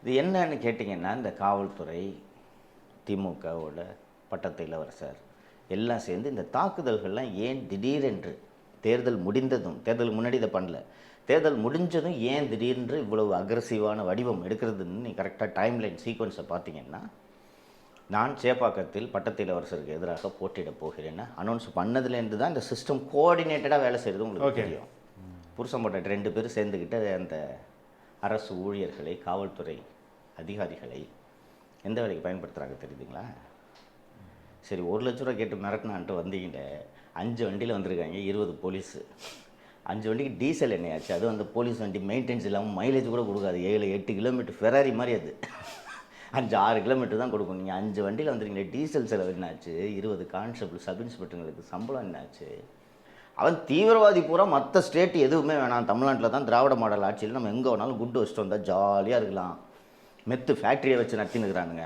இது என்னன்னு கேட்டிங்கன்னா, இந்த காவல்துறை, திமுகவோட பட்டத்து இளவரசர் எல்லாம் சேர்ந்து இந்த தாக்குதல்கள்லாம் ஏன் திடீரென்று தேர்தல் முடிந்ததும், தேர்தலுக்கு முன்னாடி இதை பண்ணல, தேர்தல் முடிஞ்சதும் ஏன் திடீரென்று இவ்வளவு அக்ரஸிவான வடிவம் எடுக்கிறதுன்னு நீ கரெக்டாக டைம்லைன் சீக்வன்ஸை பார்த்தீங்கன்னா, நான் சேப்பாக்கத்தில் பட்டத்து இளவரசருக்கு எதிராக போட்டியிட போகிறேன்னு அனௌன்ஸ் பண்ணதுலேருந்து தான் இந்த சிஸ்டம் கோஆர்டினேட்டடாக வேலை செய்கிறது உங்களுக்கு தெரியும். புருஷன் போட்ட 2 பேர் சேர்ந்துக்கிட்டு அந்த அரசு ஊழியர்களை, காவல்துறை அதிகாரிகளை எந்த வேலைக்கு பயன்படுத்துகிறாங்க தெரியுதுங்களா? சரி, 1 லட்ச ரூபா கேட்டு மிரட்டினான்ட்டு வந்தீங்களே, 5 வண்டியில் வந்திருக்காங்க, 20 போலீஸு. 5 வண்டிக்கு டீசல் என்னையாச்சு? அது அந்த போலீஸ் வண்டி மெயின்டெனன்ஸ் இல்லாமல் மைலேஜ் கூட கொடுக்காது. 7-8 கிலோமீட்டர் ஃபெராரி மாதிரி அது 5-6 கிலோமீட்டர் தான் கொடுக்கும். நீங்கள் 5 வண்டியில் வந்துருக்கீங்களே, டீசல் செலவு என்னாச்சு? 20 கான்ஸ்டபிள், சப் இன்ஸ்பெக்டர்களுக்கு சம்பளம் என்னாச்சு? அவன் தீவிரவாதி பூரா மற்ற ஸ்டேட் எதுவுமே வேணாம், தமிழ்நாட்டில் தான் திராவிட மாடல் ஆட்சியில் நம்ம எங்கே வேணாலும் குண்டு வச்சுட்டு வந்தால் ஜாலியாக இருக்கலாம். மெத்து ஃபேக்ட்ரியை வச்சு நடத்தினுக்கிறானுங்க.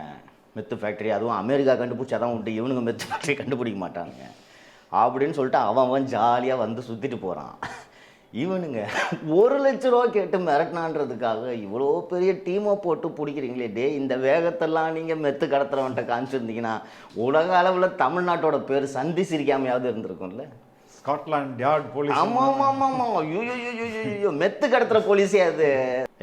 மெத்து ஃபேக்ட்ரி, அதுவும் அமெரிக்கா கண்டுபிடிச்சி அதான் உண்டு, இவனுங்க மெத்து ஃபேக்ட்ரி கண்டுபிடிக்க மாட்டானுங்க அப்படின்னு சொல்லிட்டு அவன் ஜாலியாக வந்து சுற்றிட்டு போகிறான். இவனுங்க 1 லட்ச ரூபா கேட்டு மிரட்டினான்றதுக்காக இவ்வளோ பெரிய டீமை போட்டு பிடிக்கிறீங்களே. டே, இந்த வேகத்தெல்லாம் நீங்கள் மெத்து கடத்துறவன்ட்ட காமிச்சிருந்தீங்கன்னா உலக அளவில் தமிழ்நாட்டோட பேர் சந்தி சிரிக்காமையாவது இருந்திருக்கும்ல. Scotland Yard police. ஆமாம், ஐயோ, மெத்து கடத்துகிற போலீஸே அது.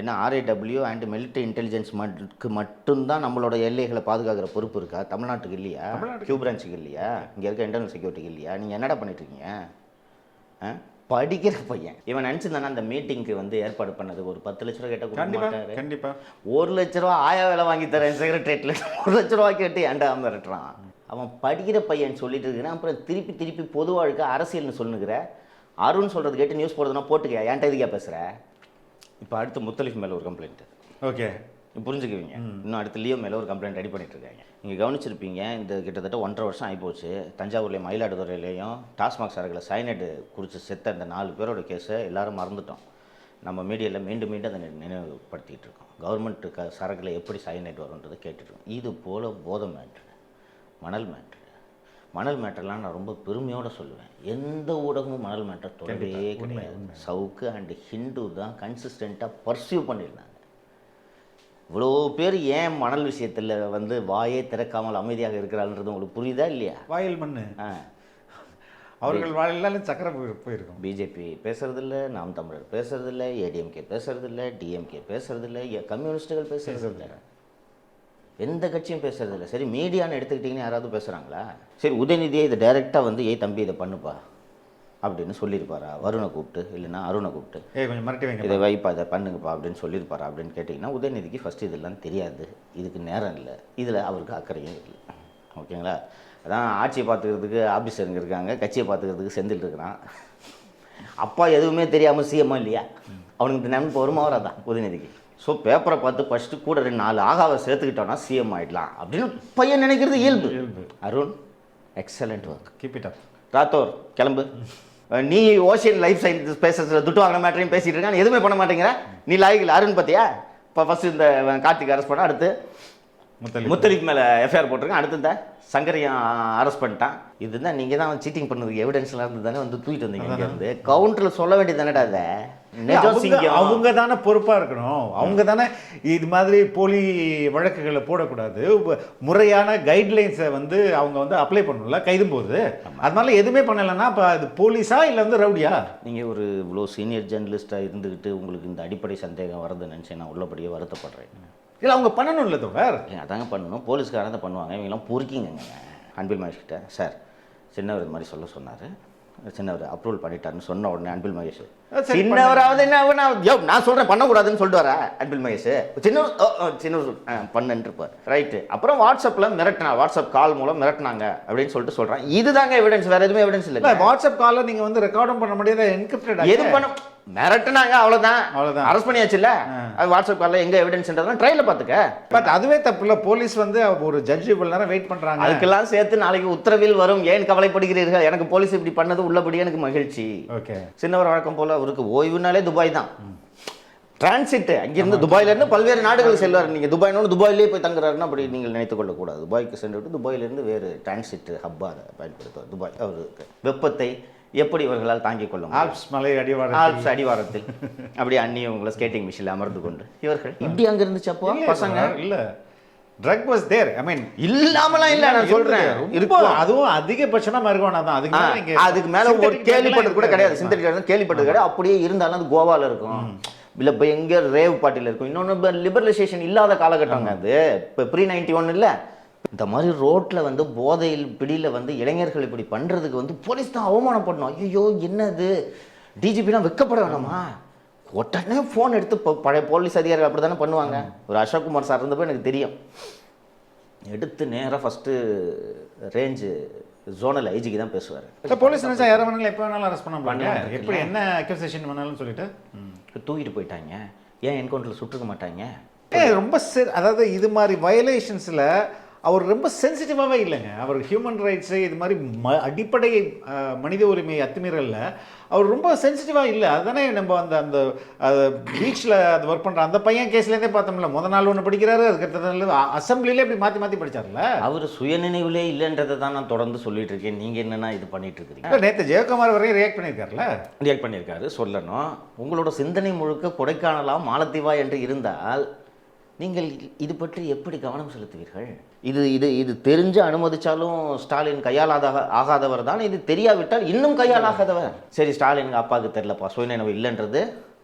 என்ன RAW அண்ட் மிலிட்டரி இன்டெலிஜென்ஸ்க்கு மட்டும்தான் நம்மளோட எல்லைகளை பாதுகாக்கிற பொறுப்பு இருக்கா? தமிழ்நாட்டுக்கு இல்லையா? கியூ பிரான்ச்சுக்கு இல்லையா? இங்கே இருக்க இன்டர்னல் செக்யூரிட்டிக்கு இல்லையா? நீங்கள் என்னடா பண்ணிட்டுருக்கீங்க? படிக்கிற பையன் இவன் நினச்சிருந்தானா அந்த மீட்டிங்க்கு வந்து ஏற்பாடு பண்ணது ஒரு 10 லட்ச ரூபா கேட்டால் கொடுக்க மாட்டாரு. கண்டிப்பாக 1 லட்ச ரூபா ஆயா வேலை வாங்கி தரேன் செக்ரட்டரியேட்டில் 1 லட்ச ரூபா கேட்டு ஏன்டா மிரட்டுறான்? அவன் படிக்கிற பையன் சொல்லிட்டு இருக்கிறான். அப்புறம் திருப்பி பொது வாழ்க்கை அரசியல்னு சொல்லுங்கிற. அருண் சொல்கிறது கேட்டு நியூஸ் போடுறதுனா போட்டுக்க, ஏன்டா இதுக்கா பேசுகிற? இப்போ அடுத்து முத்தலிஃப் மேலே ஒரு கம்ப்ளைண்ட்டு. ஓகே, புரிஞ்சுக்குவீங்க. இன்னும் அடுத்து லியோ மேலே ஒரு கம்ப்ளைண்ட் ரெடி பண்ணிட்டு இருக்காங்க. நீங்கள் கவனிச்சிருப்பீங்க, இந்த கிட்டத்தட்ட 1.5 வருஷம் ஆகிப்போச்சு. தஞ்சாவூர்லேயும் மயிலாடுதுறையிலையும் டாஸ்மாக் சரக்கில் சைனைடு குடிச்சு செத்த இந்த 4 பேரோட கேஸை எல்லோரும் மறந்துட்டோம். நம்ம மீடியாவில் மீண்டும் அதை நினைவுபடுத்திகிட்டு இருக்கோம். கவர்மெண்ட்டு சரக்கில் எப்படி சைனைடு வரும்ன்றதை கேட்டுருக்கோம். இது போல் போதை மேட்ரு, மணல் மேட்டர்லாம் நான் ரொம்ப பெருமையோடு சொல்லுவேன். எந்த ஊடகமும் மணல் மேட்டர் தொடவே கிடையாது. சவுக்கு அண்டு ஹிந்து தான் கன்சிஸ்டண்ட்டாக பர்சியூ பண்ணியிருந்தாங்க. இவ்வளோ பேர் ஏன் மணல் விஷயத்தில் வந்து வாயே திறக்காமல் அமைதியாக இருக்கிறாள்ன்றது உங்களுக்கு புரியுதா இல்லையா? வாயில் மண்ணு அவர்கள் வாயிலாலும் சக்கரை போயிருக்கும். பிஜேபி பேசுறதில்ல, நாம் தமிழர் பேசுறதில்ல, ADMK பேசுறதில்ல, DMK பேசுறதில்ல, கம்யூனிஸ்டுகள் பேசுறதில்ல, எந்த கட்சியும் பேசுறதில்ல. சரி, மீடியான்னு எடுத்துக்கிட்டிங்கன்னா யாராவது பேசுகிறாங்களா? சரி, உதயநிதியை இதை டைரெக்டாக வந்து தம்பி இதை பண்ணுப்பா அப்படின்னு சொல்லியிருப்பாரா? வருணை கூப்பிட்டு, இல்லைன்னா அருணை கூப்பிட்டு கொஞ்சம் மிரட்டி வைங்க, இதை வைப்பா, இதை பண்ணுங்கப்பா அப்படின்னு சொல்லியிருப்பாரா அப்படின்னு கேட்டிங்கன்னா, உதயநிதிக்கு ஃபஸ்ட்டு இதெல்லாம் தெரியாது, இதுக்கு நேரம் இல்லை, இதில் அவருக்கு அக்கறையும் இல்லை. ஓகேங்களா? அதான் ஆட்சியை பார்த்துக்கிறதுக்கு ஆஃபீஸருங்க இருக்காங்க, கட்சியை பார்த்துக்கிறதுக்கு செந்தில் இருக்கிறான். அப்பா எதுவுமே தெரியாமல் சிஎம்மா இல்லையா? அவனுக்கு இந்த நினைப்பு வருமா வராதான் உதயநிதிக்கு? ஸோ பேப்பரை பார்த்து ஃபஸ்ட்டு கூட 4 ஆகாவை சேர்த்துக்கிட்டோன்னா சிஎம் ஆகிடலாம் அப்படின்னு பையன் நினைக்கிறது இயல்பு. Arun, excellent work, keep it up. Rathore, கிளம்பு. நீ ஓஷியன் லைஃப் சயின்ஸ் பேசுறதுல துட்டு வாங்கின மேட்டரையும் பேசிகிட்டு இருக்கான், எதுவுமே பண்ண மாட்டேங்கிற. நீ லாய்க்கில் அருண் பார்த்தியா? இப்போ ஃபஸ்ட்டு இந்த கார்த்திக் அரெஸ்ட் பண்ண, அடுத்து முத்தலிஃப் மேலே FIR போட்டிருக்கேன், அடுத்து இந்த சங்கரையும் அரெஸ்ட் பண்ணிட்டான். இதுதான் நீங்கள் தான் சீட்டிங் பண்ணதுக்கு எவிடன்ஸ்லாம் இருந்து தானே வந்து தூக்கிட்டு வந்தீங்க. இங்கேருந்து கவுண்டரில் சொல்ல வேண்டியது தானேடா அதை. அவங்க தானே பொறுப்பாக இருக்கணும். அவங்க தானே இது மாதிரி போலி வழக்குகளை போடக்கூடாது. முறையான கைட்லைன்ஸை வந்து அவங்க வந்து அப்ளை பண்ணணும்ல கைதும் போது. அதனால எதுவுமே பண்ணலைன்னா இப்போ அது போலீஸா இல்லை வந்து ரவுடியா? நீங்கள் ஒரு இவ்வளோ சீனியர் ஜேர்னலிஸ்ட்டாக இருந்துக்கிட்டு உங்களுக்கு இந்த அடிப்படை சந்தேகம் வரது நினச்சி நான் உள்ளபடியே வருத்தப்படுறேன். இல்லை, அவங்க பண்ணணும் இல்லை தோழர், அதாங்க பண்ணணும். போலீஸ்காரன் தான் பண்ணுவாங்க. இவங்கெல்லாம் பொறுக்கிங்க. அன்பில் மகேஷ் கிட்ட சார் சின்னவர் இது மாதிரி சொல்ல சின்னவர் அப்ரூவல் பண்ணிட்டாருன்னு சொன்ன உடனே அன்பில் மகேஷ் சின்னவராவது என்ன நான் சொல்கிறேன் பண்ணக்கூடாதுன்னு சொல்லிட்டு வர அன்பில் மகேஷ் சின்னவர் பண்ணுன்னு இருப்பார். ரைட்டு. அப்புறம் வாட்ஸ்அப்பில் மிரட்டினா, வாட்ஸ்அப் கால் மூலம் மிரட்டினாங்க அப்படின்னு சொல்லிட்டு சொல்கிறேன். இதுதாங்க எவிடன்ஸ், வேறு எதுவுமே எவிடன்ஸ் இல்லை. வாட்ஸ்அப் காலில் நீங்கள் வந்து ரெக்கார்டும் பண்ண முடியாது, என்கிரிப்டட் எது பண்ண மிரட்டினாங்க, அவ்வளோதான். அரெஸ்ட் பண்ணியாச்சுல்ல. அது வாட்ஸ்அப் காலில் எங்கே எவிடன்ஸ்ன்றதுலாம் ட்ரையலில் பார்த்துக்க. பட் அதுவே தப்பு இல்லை. போலீஸ் வந்து ஒரு ஜட்ஜ் இவ்வளோ நேரம் வெயிட் பண்ணுறாங்க. அதுக்கெல்லாம் சேர்த்து நாளைக்கு உத்தரவில் வரும். ஏன் கவலைப்படுகிறீர்கள்? எனக்கு போலீஸ் இப்படி பண்ணது உள்ளபடி எனக்கு மகிழ்ச்சி. ஓகே. சின்னவர் வழக்கம் போல் அவருக்கு ஓய்வுனாலே துபாய் தான். டிரான்சிட்டு அங்கிருந்து துபாயிலேருந்து பல்வேறு நாடுகள் செல்வார். நீங்கள் துபாய்னு துபாயிலே போய் தங்குறாருன்னா அப்படி நீங்கள் நினைத்து கொள்ளக்கூடாது. துபாய்க்கு சென்று விட்டு துபாயிலேருந்து வேறு டிரான்சிட் ஹப்பாக பயன்படுத்துவார். துபாய் அவருக்கு வெப்பத்தை எப்படி இவர்களால் தாங்கிக் கொள்ள முடியும்? ஆல்ப்ஸ் மலை ஆல்ப்ஸ் அடிவாரத்தில் அப்படி அந்நிய உங்களை ஸ்கேட்டிங் மிஷினில் அமர்ந்து கொண்டு இவர்கள் இப்படி அங்கே இருந்துச்சு அப்போ பசங்க. இல்லை, ட்ரக் வாஸ் தேர். ஐ மீன் இல்லாமலாம் இல்லை, நான் சொல்றேன் இருக்கும். அதுவும் அதிகபட்சமா மருகோனா தான். அதுக்கு மேல ஒரு கேள்விப்பட்டது கூட கிடையாது, சிந்தட்டிக் கேள்விப்பட்டது கிடையாது. அப்படியே இருந்தாலும் அது கோவால இருக்கும், இல்லை இப்போ எங்கே ரேவ் பார்ட்டியில் இருக்கும். இன்னொன்று லிபரலைசேஷன் இல்லாத காலகட்டங்க அது. இப்போ ப்ரீ 91 இல்லை. இந்த மாதிரி ரோட்டில் வந்து போதையில் பிடியில் வந்து இளைஞர்கள் இப்படி பண்ணுறதுக்கு வந்து போலீஸ் தான் அவமானப்படணும். ஐயோ என்னது, டிஜிபிலாம் வெக்கப்பட வேணாமா? உடனே ஃபோன் எடுத்து பழைய போலீஸ் அதிகாரிகள் அப்படி தானே பண்ணுவாங்க. ஒரு அசோக்குமார் சார் இருந்தப்போ எனக்கு தெரியும். எடுத்து நேராக ஃபஸ்ட்டு ரேஞ்சு ஜோனல் ஐஜிக்கு தான் பேசுவார். போலீஸ் நினைச்சா யாரை வேணாலும் எப்போ வேணாலும் அரெஸ்ட் பண்ண எப்படி என்ன அக்யூசேஷன் வேணாலும் சொல்லிட்டு தூக்கிட்டு போயிட்டாங்க. ஏன் என்கவுண்டரில் சுட்டுக்க மாட்டாங்க? ரொம்ப அதாவது இது மாதிரி வயலேஷன்ஸில் அவர் ரொம்ப சென்சிட்டிவாகவே இல்லைங்க. அவர் ஹியூமன் ரைட்ஸு இது மாதிரி அடிப்படை மனித உரிமை அத்துமீறலில் அவர் ரொம்ப சென்சிட்டிவாக இல்லை. அதுதானே நம்ம அந்த பீச்சில் அது ஒர்க் பண்ணுற அந்த பையன் கேஸ்லேருந்தே பார்த்தோம்ல. முதல் நாள் ஒன்று படிக்கிறாரு, அதுக்கடுத்த அசம்பிளிலே இப்படி மாற்றி மாற்றி படித்தார்ல. அவர் சுயநினைவிலே இல்லைன்றதை தான் நான் தொடர்ந்து சொல்லிட்டு இருக்கேன். நீங்கள் என்னென்னா இது பண்ணிட்டு இருக்கிறீங்க. நேற்று ஜெயக்குமார் வரையும் ரியாக்ட் பண்ணியிருக்காரு. சொல்லணும், உங்களோட சிந்தனை முழுக்க கொடைக்கானலா மாலத்தீவா என்று இருந்தால் நீங்கள் இது பற்றி எப்படி கவனம் செலுத்துவீர்கள்? இது இது இது தெரிஞ்சு அனுமதிச்சாலும் ஸ்டாலின் ஆகாதவர் தான். இது தெரியாவிட்டால் இன்னும் கையாலாகாதவர். சரி, ஸ்டாலினுக்கு அப்பாவுக்கு தெரியலப்பா, சுயநினைவு இல்லைன்றது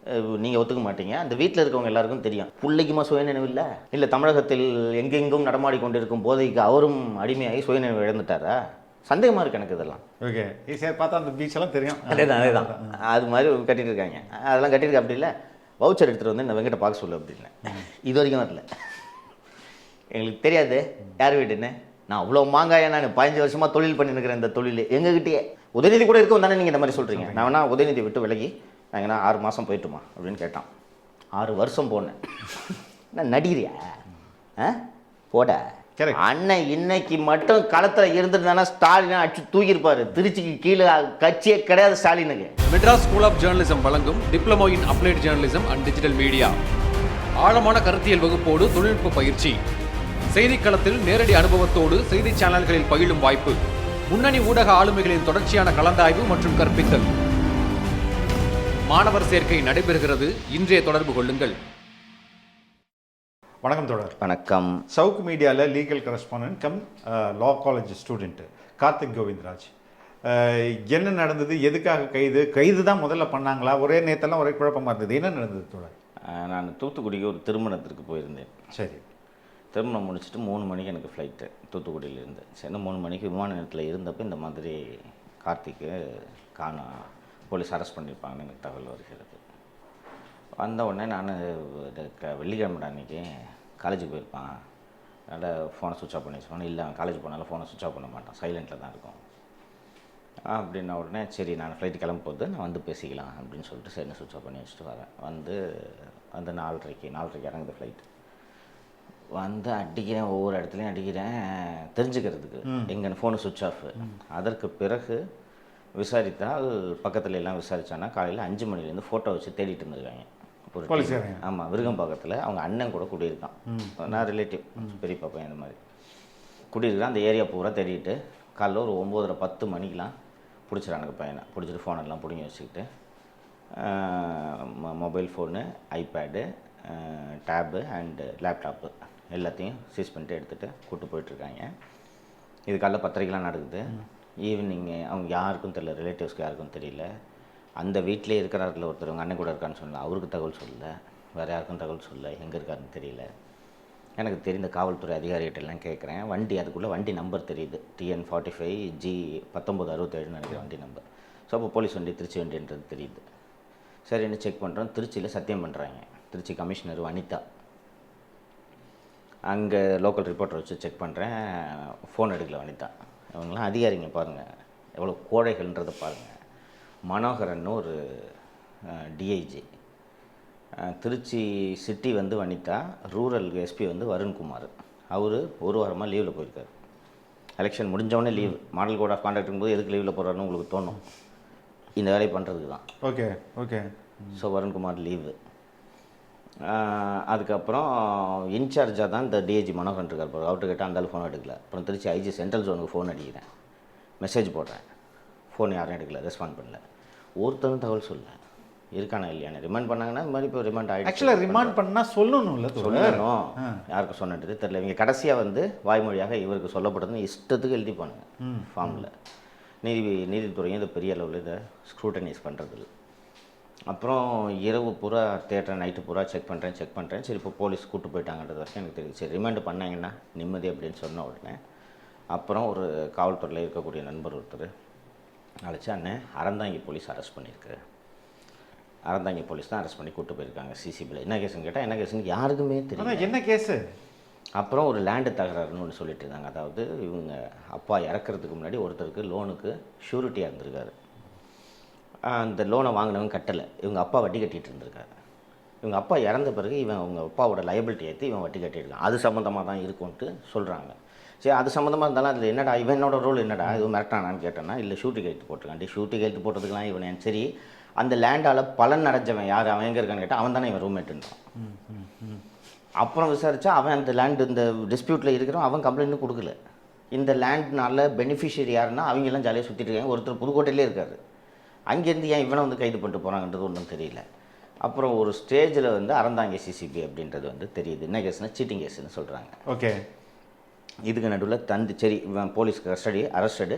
நீங்கள் ஒத்துக்க மாட்டீங்க. அந்த வீட்டில் இருக்கவங்க எல்லாருக்கும் தெரியும். பிள்ளைக்குமா சுயநினைவு இல்லை? இல்லை தமிழகத்தில் எங்கெங்கும் நடமாடி கொண்டிருக்கும் போதைக்கு அவரும் அடிமையாகி சுயநினைவு இழந்துட்டாரா? சந்தேகமாக இருக்கு எனக்கு இதெல்லாம். ஓகே, ஈஸியாக பார்த்தா அந்த பீச்செல்லாம் தெரியும். அதேதான் அது மாதிரி கட்டிட்டு இருக்காங்க. அதெல்லாம் கட்டியிருக்க அப்படி இல்லை. வவுச்சர் எடுத்துகிட்டு வந்து இந்த வெங்கட்ட பார்க்க சொல்லு அப்படின்னு. இது வரைக்கும் வரல. எங்களுக்கு தெரியாது யார் வீட்டுன்னு. நான் அவ்வளோ மாங்காயா, நான் 15 வருஷமாக தொழில் பண்ணிருக்கிறேன். இந்த தொழில் எங்ககிட்டயே உதயநிதி கூட இருக்கும் தானே நீங்கள் இந்த மாதிரி சொல்கிறீங்க. நான் வேணா உதயநிதி விட்டு விலகி நான் ஏன்னா 6 மாதம் போயிட்டுமா அப்படின்னு கேட்டான். 6 வருஷம் போனேன். நான் நடிகிறியா? போட அண்ணன் இன்னைக்கு மட்டும் களத்தில் இருந்திருந்தானா ஸ்டாலினை அடிச்சு தூக்கியிருப்பாரு. திருச்சிக்கு கீழே கட்சியே கிடையாது ஸ்டாலினுக்கு. மெட்ராஸ் ஸ்கூல் ஆஃப் ஜேர்னலிசம் வழங்கும் diploma in applied journalism and digital media. ஆழமான கருத்தியல் வகுப்போடு தொழில்நுட்ப பயிற்சி, செய்திக்களத்தில் நேரடி அனுபவத்தோடு செய்தி சேனல்களில் பயிலும் வாய்ப்பு, முன்னணி ஊடக ஆளுமைகளின் தொடர்ச்சியான கலந்தாய்வு மற்றும் கற்பித்தல். மாணவர் சேர்க்கை நடைபெறுகிறது. இன்றைய தொடர்பு கொள்ளுங்கள். வணக்கம் தோழர். வணக்கம். சவுக் மீடியாவில் லீகல் கரஸ்பாண்டன்ட் கம் லா காலேஜ் ஸ்டூடெண்ட்டு கார்த்திக் கோவிந்தராஜ். என்ன நடந்தது? எதுக்காக கைது தான் முதல்ல பண்ணாங்களா? ஒரே நேரத்தெல்லாம் ஒரே குழப்பமாக இருந்தது. என்ன நடந்தது தோழர்? நான் தூத்துக்குடிக்கு ஒரு திருமணத்திற்கு போயிருந்தேன். சரி, திருமணம் முடிச்சுட்டு 3 மணிக்கு எனக்கு ஃப்ளைட்டு தூத்துக்குடியிலேருந்து. சரி, 3 மணிக்கு விமான நிலையத்தில் இருந்தப்போ இந்த மாதிரி கார்த்திக்கு போலீஸ் அரெஸ்ட் பண்ணியிருப்பாங்கன்னு எனக்கு தகவல் வருகிறது. வந்த உடனே நான் வெள்ளிக்கிழமை அன்றைக்கி காலேஜுக்கு போயிருப்பான், அதனால் ஃபோனை சுவிட்ச் ஆஃப் பண்ணி வச்சுக்கோன்னு. இல்லை, காலேஜ் போனாலும் ஃபோனை சுவிட்ச் ஆஃப் பண்ண மாட்டான், சைலண்ட்டில் தான் இருக்கும் அப்படின்ன உடனே சரி நான் ஃப்ளைட்டு கிளம்ப போகுது, நான் வந்து பேசிக்கலாம் அப்படின்னு சொல்லிட்டு சரி சுவிட்ச் ஆஃப் பண்ணி வச்சுட்டு வரேன். வந்து 4:30 இறங்குது ஃப்ளைட்டு. வந்து அடிக்கிறேன், ஒவ்வொரு இடத்துலையும் அடிக்கிறேன் தெரிஞ்சுக்கிறதுக்கு எங்கன்னு ஃபோனு சுவிட்ச் ஆஃப். அதற்கு பிறகு விசாரித்தால் பக்கத்தில் எல்லாம் விசாரித்தானா காலையில் 5 மணிலேருந்து ஃபோட்டோ வச்சு தேடிட்டு இருந்திருக்காங்க. ஒரு ஆமாம், விருகம்பாக்கத்தில் அவங்க அண்ணன் கூட குடியிருக்கான். நான் ரிலேட்டிவ், பெரியப்பா பையன் இந்த மாதிரி குடியிருக்கான். அந்த ஏரியா பூரா தேடிட்டு காலைல ஒரு 9:30-10 மணிக்கெலாம் பிடிச்சிடானுங்க பையனை. பிடிச்சிட்டு ஃபோனெல்லாம் பிடிங்கி வச்சுக்கிட்டு mobile phone, iPad, tab and laptop எல்லாத்தையும் சீஸ் பண்ணிட்டு எடுத்துகிட்டு கூப்பிட்டு போயிட்டுருக்காங்க. இது காலைல 10:30 நடக்குது. ஈவினிங்கு அவங்க யாருக்கும் தெரியல, ரிலேட்டிவ்ஸ்க்கு யாருக்கும் தெரியல. அந்த வீட்டிலே இருக்கிறார்கள் ஒருத்தர், அவங்க அண்ணன் கூட இருக்கான்னு சொல்லல, அவருக்கு தகவல் சொல்லலை, வேறு யாருக்கும் தகவல் சொல்லலை, எங்கே இருக்காருன்னு தெரியல. எனக்கு தெரிந்த காவல்துறை அதிகாரிகிட்டெல்லாம் கேட்குறேன். அதுக்குள்ளே வண்டி நம்பர் தெரியுது, TN45G 1967 நினைக்கிற வண்டி நம்பர். ஸோ அப்போ போலீஸ் வண்டி, திருச்சி வண்டின்றது தெரியுது. சரின்னு செக் பண்ணுறோம். திருச்சியில் சத்தியம் பண்ணுறாங்க. திருச்சி கமிஷனர் வனிதா, அங்கே லோக்கல் ரிப்போர்ட்டர் வச்சு செக் பண்ணுறேன், ஃபோன் எடுக்கல வனிதா. அவங்களாம் அதிகாரிங்க பாருங்கள், எவ்வளோ கோழைகள்ன்றதை பாருங்கள். மனோகரன் ஒரு டிஐஜி, திருச்சி சிட்டி வந்து வனிதா, ரூரல் எஸ்பி வந்து வருண்குமார். அவர் 1 வாரமாக லீவில் போயிருக்கார். எலெக்ஷன் முடிஞ்சவொடனே லீவ். மாடல் கோட் ஆஃப் கான்டாக்டும் போது எதுக்கு லீவில் போகிறாருன்னு உங்களுக்கு தோணும். இந்த வேலையை பண்ணுறதுக்கு தான். ஓகே. So Varun Kumar leave. அதுக்கப்புறம் இன்சார்ஜாக தான் இந்த டிஐஜி மனோகரன் இருக்கார். அவர்கிட்ட கேட்டால் அந்த ஃபோன் எடுக்கல. அப்புறம் திருச்சி ஐஜி சென்ட்ரல் ஜோனுக்கு ஃபோன் அடிக்கிறேன், மெசேஜ் போடுறேன், ஃபோன் யாரும் எடுக்கல, ரெஸ்பாண்ட் பண்ணல. ஒருத்தரும் தகவல் சொல்லல இருக்கானா இல்லையானு. ரிமாண்ட் பண்ணாங்கன்னா இந்த மாதிரி இப்போ ரிமாண்ட் ஆகிடுச்சு. ஆக்சுவலாக ரிமாண்ட் பண்ணால் சொல்லணும்ல, சொல்லணும். யாருக்கு சொன்னது தெரியல. இவங்க கடைசியாக வந்து வாய்மொழியாக இவருக்கு சொல்லப்பட்டதுன்னு இஷ்டத்துக்கு எழுதிப்பானுங்க ஃபார்மில். நீதித்துறையும் இதை பெரிய அளவில் இதை ஸ்க்ரூட்டனைஸ் பண்ணுறதில்ல. அப்புறம் இரவு பூரா தேட்டர், நைட்டு பூரா செக் பண்ணுறேன். சரி இப்போ போலீஸ் கூப்பிட்டு போயிட்டாங்கன்றது வரைக்கும் எனக்கு தெரியுது. சரி ரிமாண்ட் பண்ணாங்கன்னா நிம்மதி அப்படின்னு சொன்ன உடனே அப்புறம் ஒரு காவல்துறையில் இருக்கக்கூடிய நண்பர் ஒருத்தர் அழைச்சி, அண்ணன் அறந்தாங்கி போலீஸ் அரெஸ்ட் பண்ணியிருக்கு. அறந்தாங்கி போலீஸ் தான் அரெஸ்ட் பண்ணி கூப்பிட்டு போயிருக்காங்க சிசிபியில். என்ன கேஸுன்னு கேட்டால் என்ன கேஸுன்னு யாருக்குமே தெரியும். என்ன கேஸு? அப்புறம் ஒரு லேண்டு தகராறுன்னு ஒன்று சொல்லிட்டு இருந்தாங்க. அதாவது இவங்க அப்பா இறக்கிறதுக்கு முன்னாடி ஒருத்தருக்கு லோனுக்கு ஷூரிட்டியாக இருந்திருக்காரு. அந்த லோனை வாங்கினவங்க கட்டலை, இவங்க அப்பா வட்டி கட்டிகிட்டு இருந்திருக்காரு. இவங்க அப்பா இறந்த பிறகு இவன் அவங்க அப்பாவோட லைபிலிட்டி ஏற்றி இவன் வட்டி கட்டியிருக்கான். அது சம்மந்தமாக தான் இருக்கும்ன்ட்டு சொல்கிறாங்க. சரி அது சம்மந்தமாக இருந்தாலும் அதில் என்னடா இவனோட ரோல் என்னடா, இது மிரட்டானான்னு கேட்டேன்னா இல்லை ஷூட்டி கைத்து போட்டிருக்காண்டி. ஷூட்டி கைத்து போட்டதுக்கெலாம் இவன் சரி அந்த லேண்டால் பலன் அடைஞ்சவன் யார், அவன் எங்கே இருக்கான்னு கேட்டால் அவன் தானே இவன் ரூம்மேட்டுன்றான். அப்புறம் விசாரித்தா அவன் அந்த லேண்டு இந்த டிஸ்பியூட்டில் இருக்கிறவன் அவன் கம்ப்ளைண்ட்டும் கொடுக்கல. இந்த லேண்ட்னால பெனிஃபிஷியரி யாருன்னா அவங்கெல்லாம் ஜாலியாக சுற்றிட்டு இருக்காங்க. ஒருத்தர் புதுக்கோட்டையிலே இருக்காரு. அங்கேருந்து ஏன் இவனை வந்து கைது பண்ணிட்டு போகிறாங்கன்றது ஒன்றும் தெரியல. அப்புறம் ஒரு ஸ்டேஜில் வந்து அறந்தாங்கி சிசிபி அப்படின்றது வந்து தெரியுது. என்ன கேஸ்னால் சீட்டிங் கேஸ்ன்னு சொல்கிறாங்க. ஓகே. இதுக்கு நடுவில் சரி இவன் போலீஸ் அரெஸ்டடு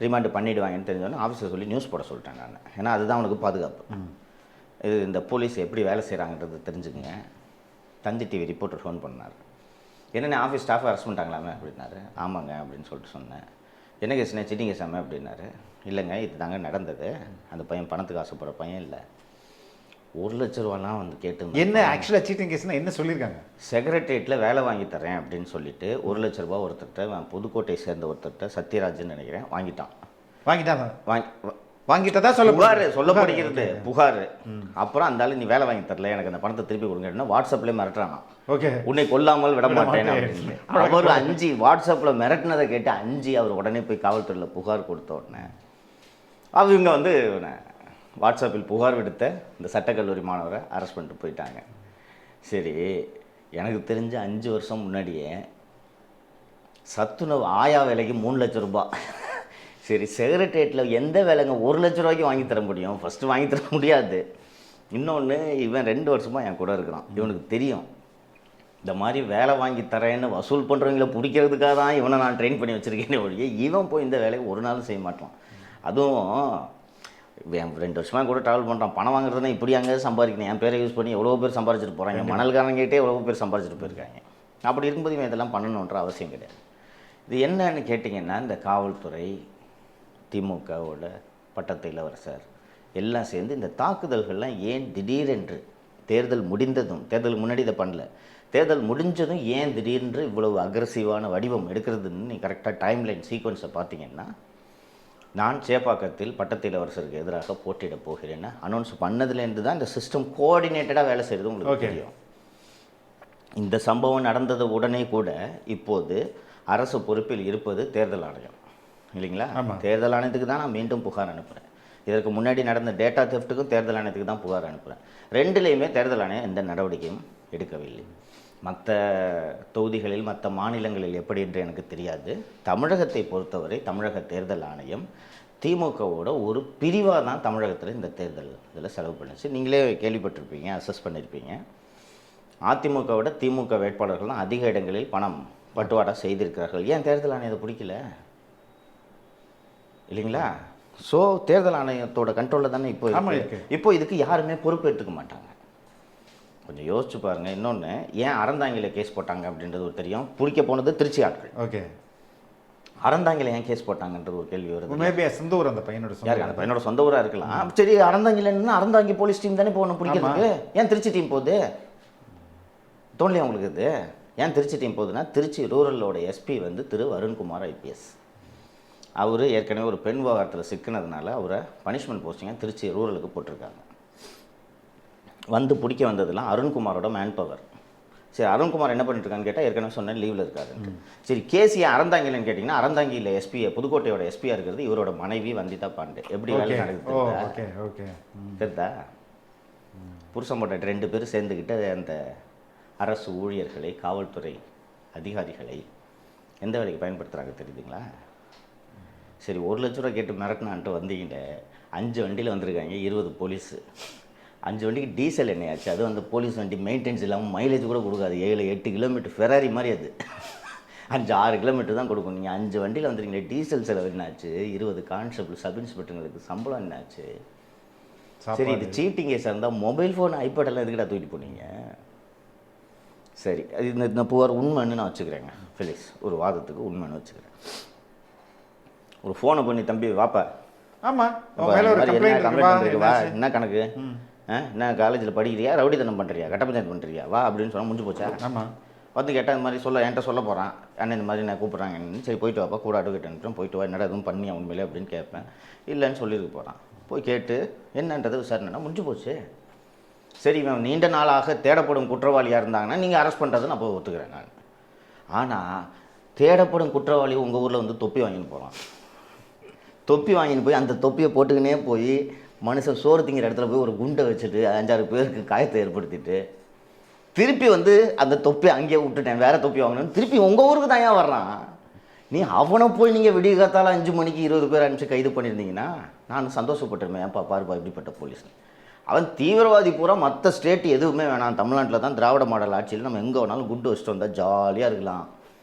ரிமாண்டு பண்ணிவிடுவாங்கன்னு தெரிஞ்சோன்னே ஆஃபீஸில் சொல்லி நியூஸ் போட சொல்லிட்டேன் நான். ஏன்னா அதுதான் அவனுக்கு பாதுகாப்பு. இது இந்த போலீஸ் எப்படி வேலை செய்கிறாங்கன்றது தெரிஞ்சுக்குங்க. தந்தி டிவி ரிப்போர்ட்டர் ஃபோன் பண்ணார். என்னென்ன ஆஃபீஸ் ஸ்டாஃப் அரெஸ்ட் பண்ணிட்டாங்களாமே அப்படின்னாரு. ஆமாங்க அப்படின்னு சொல்லிட்டு சொன்னேன். என்ன கேஸ்ண்ணே சீட்டிங் கேஸாமே அப்படின்னாரு. இல்லைங்க இது தாங்க நடந்தது, அந்த பையன் பணத்துக்கு ஆசைப்படுற பையன் இல்லை, 1 லட்ச ரூபாலாம் வந்து கேட்டு. என்ன ஆக்சுவலாக சீட்டிங் கேஸ்னால் என்ன சொல்லியிருக்காங்க? செக்ரட்டரியேட்டில் வேலை வாங்கி தரேன் அப்படின்னு சொல்லிட்டு 1 லட்ச ரூபா ஒருத்தர்கிட்ட, புதுக்கோட்டையை சேர்ந்த ஒருத்தர்கிட்ட, சத்யராஜ்னு நினைக்கிறேன், வாங்கிட்டதா சொல்லப்படுகிறது புகார். அப்புறம் அந்த ஆளு நீ வேலை வாங்கி தரல, எனக்கு அந்த பணத்தை திருப்பி கொடுங்கன்னா வாட்ஸ்அப்லேயே மிரட்டுறானா. ஓகே, உன்னை கொல்லாமல் விட மாட்டேன் அப்படின்னு. அவர் 5 வாட்ஸ்அப்பில் மிரட்டினதை கேட்டு 5 அவர் உடனே போய் காவல்துறையில் புகார் கொடுத்த உடனே அவங்க வந்து வாட்ஸ்அப்பில் புகார் விடுத்த இந்த சட்டக்கல்லூரி மாணவரை அரெஸ்ட் பண்ணிட்டு போயிட்டாங்க. சரி எனக்கு தெரிஞ்ச 5 வருஷம் முன்னாடியே சத்துணவு ஆயா வேலைக்கு 3 லட்ச ரூபா. சரி செக்ரட்டரியேட்டில் எந்த வேலைங்க 1 லட்ச ரூபாய்க்கு வாங்கி தர முடியும்? ஃபஸ்ட்டு வாங்கி தர முடியாது. இன்னொன்று இவன் 2 வருஷமாக என் கூட இருக்கிறான். இவனுக்கு தெரியும் இந்த மாதிரி வேலை வாங்கி தரேன்னு வசூல் பண்ணுறவங்கள பிடிக்கிறதுக்காக தான் இவனை நான் ட்ரெயின் பண்ணி வச்சுருக்கேனே ஒழிய இவன் போய் இந்த வேலையை ஒரு நாளும் செய்ய மாட்டான். அதுவும் 2 வருஷமாக கூட ட்ராவல் பண்ணுறான். பணம் வாங்குறதுனா இப்படி அங்கே சம்பாதிக்கணும். என் பேரை யூஸ் பண்ணி எவ்வளோ பேர் சம்பாதிச்சிட்டு போகிறாங்க. மணல்காரங்கிட்டே எவ்வளோ பேர் சம்பாதிச்சிட்டு போயிருக்காங்க. அப்படி இருக்கும்போது இவன் இதெல்லாம் பண்ணணுன்ற அவசியம் கிடையாது. இது என்னன்னு கேட்டிங்கன்னா இந்த காவல்துறை, திமுகவோட பட்டத்து இளவரசர் எல்லாம் சேர்ந்து இந்த தாக்குதல்கள்லாம் ஏன் திடீரென்று தேர்தல் முடிந்ததும், தேர்தலுக்கு முன்னாடி இதை பண்ணல, தேர்தல் முடிஞ்சதும் ஏன் திடீரென்று இவ்வளவு அக்ரெசிவான வடிவம் எடுக்கிறதுன்னு நீ கரெக்டாக டைம்லைன் சீக்வன்ஸை பார்த்தீங்கன்னா, நான் சேப்பாக்கத்தில் பட்டத்து இளவரசருக்கு எதிராக போட்டியிட போகிறேன்னு அனௌன்ஸ் பண்ணதுலேருந்து தான் இந்த சிஸ்டம் கோஆர்டினேட்டடாக வேலை செய்கிறது உங்களுக்கு தெரியும். இந்த சம்பவம் நடந்தது உடனே கூட இப்போது அரசு பொறுப்பில் இருப்பது தேர்தல் ஆணையம் இல்லைங்களா? தேர்தல் ஆணையத்துக்கு தான் நான் மீண்டும் புகார் அனுப்புகிறேன். இதற்கு முன்னாடி நடந்த டேட்டா தெஃப்ட்டுக்கும் தேர்தல் ஆணையத்துக்கு தான் புகார் அனுப்புகிறேன். 2லேயுமே தேர்தல் ஆணையம் எந்த நடவடிக்கையும் எடுக்கவில்லை. மற்ற தொகுதிகளில் மற்ற மாநிலங்களில் எப்படி என்று எனக்கு தெரியாது. தமிழகத்தை பொறுத்தவரை தமிழக தேர்தல் ஆணையம் திமுகவோட ஒரு பிரிவாக தான் தமிழகத்தில் இந்த தேர்தல் இதில் செலவு பண்ணிச்சு. நீங்களே கேள்விப்பட்டிருப்பீங்க, அசஸ் பண்ணியிருப்பீங்க. அதிமுகவோட திமுக வேட்பாளர்கள் தான் அதிக இடங்களில் பணம் பட்டுவாடா செய்திருக்கிறார்கள். ஏன் தேர்தல் ஆணையத்தை பிடிக்கல இல்லைங்களா? ஸோ தேர்தல் ஆணையத்தோட கண்ட்ரோலில் தானே இப்போ இதுக்கு யாருமே பொறுப்பேற்றுக்க மாட்டாங்க. கொஞ்சம் யோசிச்சு பாருங்கள். இன்னொன்று, ஏன் அறந்தாங்கியில் கேஸ் போட்டாங்க அப்படின்றது ஒரு தெரியும். பிடிக்க போனது திருச்சி ஆட்கள். ஓகே, அறந்தாங்கியில் ஏன் கேஸ் போட்டாங்கன்றது ஒரு கேள்வி வருது. மேபி சொந்த ஊர் அந்த பையனோட சொந்த ஊராக இருக்கலாம். சரி, அறந்தாங்கியில் என்னன்னா அறந்தாங்கி போலீஸ் டீம் தானே போகணும் பிடிக்கிறதுக்கு. ஏன் திருச்சி டீம் போகுது? தோணலையா உங்களுக்கு இது? ஏன் திருச்சி டீம் போகுதுன்னா, திருச்சி ரூரலோட எஸ்பி வந்து திரு வருண்குமார் ஐபிஎஸ். அவர் ஏற்கனவே ஒரு பெண் விவகாரத்தில் சிக்கினதுனால அவரை பனிஷ்மெண்ட் போஸ்டிங்காக திருச்சி ரூரலுக்கு போட்டிருக்காங்க. வந்து பிடிக்க வந்ததெல்லாம் அருண்குமாரோட மேன் பவர். சரி, அருண்குமார் என்ன பண்ணிட்டுருக்கான்னு கேட்டால் ஏற்கனவே சொன்னேன் லீவில் இருக்காருன்ட்டு. சரி, கேசியை அறந்தாங்கிலன்னு கேட்டிங்கன்னா, அறந்தாங்கியில் எஸ்பியை புதுக்கோட்டையோட எஸ்பியாக இருக்கிறது இவரோட மனைவி வந்திதா பாண்டே. எப்படி வேலை நடக்குது தெரிதா? புருஷன் போட்ட 2 பேர் சேர்ந்துக்கிட்டு அந்த அரசு ஊழியர்களை, காவல்துறை அதிகாரிகளை எந்த வேலைக்கு பயன்படுத்துகிறாங்க தெரியுதுங்களா? சரி 1 லட்ச ரூபா கேட்டு மிரட்டினான்ட்டு வந்தீங்களே, 5 வண்டியில் வந்திருக்காங்க, 20 போலீஸு. 5 வண்டிக்கு டீசல் எண்ணெயாச்சு. அதுவும் அந்த போலீஸ் வண்டி மெயின்டெனன்ஸ் இல்லாமல் மைலேஜ் கூட கொடுக்காது. 7-8 கிலோமீட்டர் ஃபெராரி மாதிரி அது. 5-6 கிலோமீட்டர் தான் கொடுக்கும். நீங்கள் 5 வண்டியில் வந்துருக்கீங்களே, டீசல் செலவு என்னாச்சு? 20 கான்ஸ்டபிள் சப் இன்ஸ்பெக்டருக்கு சம்பளம் என்னாச்சு? சரி, இது சீட்டிங் கேஸாக இருந்தால் மொபைல் ஃபோன் ஐபேடெல்லாம் எதுக்கிட்ட தூக்கிட்டு போனீங்க? சரி, அது இந்த புகார் உண்மைன்னு நான் வச்சுக்கிறேங்க ஃபெலிக்ஸ், ஒரு வாதத்துக்கு உண்மைன்னு வச்சுக்கிறேன். ஒரு ஃபோனை பண்ணி, தம்பி வாப்பா, ஆமாம், என்ன கணக்கு, என்ன காலேஜில் படிக்கிறியா, ரவுடித்தனம் பண்ணுறியா, கட்ட பஞ்சாயத்து பண்ணுறியா, வா அப்படின்னு சொன்னால் முடிஞ்சு போச்சா? ஆமாம். வந்து கேட்டால் இந்த மாதிரி என்கிட்ட சொல்ல போகிறான், அண்ணன் இந்த மாதிரி நான் கூப்பிட்றாங்கன்னு. சரி போயிட்டு வாப்பா, கூட அட்வொகேட் அனுப்பிட்டோம், போயிட்டு வா, என்னடா எதுவும் பண்ணியா உண்மையிலே அப்படின்னு கேட்பேன். இல்லைன்னு சொல்லியிருக்க போகிறான். போய் கேட்டு என்னன்றது விசாரணைனா முடிஞ்சு போச்சு. சரி, இவன் நீண்ட நாளாக தேடப்படும் குற்றவாளியாக இருந்தாங்கன்னா நீங்கள் அரெஸ்ட் பண்ணுறதை நான் போய் ஒத்துக்கிறேன் நான். ஆனால் தேடப்படும் குற்றவாளி உங்கள் ஊரில் வந்து தொப்பி வாங்கின்னு போகிறான். தொப்பி வாங்கின்னு போய் அந்த தொப்பியை போட்டுக்கினே போய் மனுஷன் சோறு திங்கிற இடத்துல போய் ஒரு குண்டை வச்சுட்டு 5-6 பேருக்கு காயத்தை ஏற்படுத்திட்டு திருப்பி வந்து அந்த தொப்பி அங்கேயே விட்டுட்டேன், வேறு தொப்பி வாங்கணும்னு திருப்பி உங்கள் ஊருக்கு தான் ஏன் வர்றான்? நீ அவனை போய் நீங்கள் விடிய காத்தால 5 மணிக்கு 20 பேர் அனுப்பிச்சு கைது பண்ணியிருந்தீங்கன்னா நான் சந்தோஷப்பட்டுருமே. ஏன்ப்பா பாருப்பா இப்படிப்பட்ட போலீஸ். அவன் தீவிரவாதி பூரா மற்ற ஸ்டேட் எதுவுமே வேணாம், தமிழ்நாட்டில் தான் திராவிட மாடல் ஆட்சியில் நம்ம எங்கே வேணாலும் குண்டு வச்சுட்டு வந்தால் ஜாலியாக இருக்கலாம்.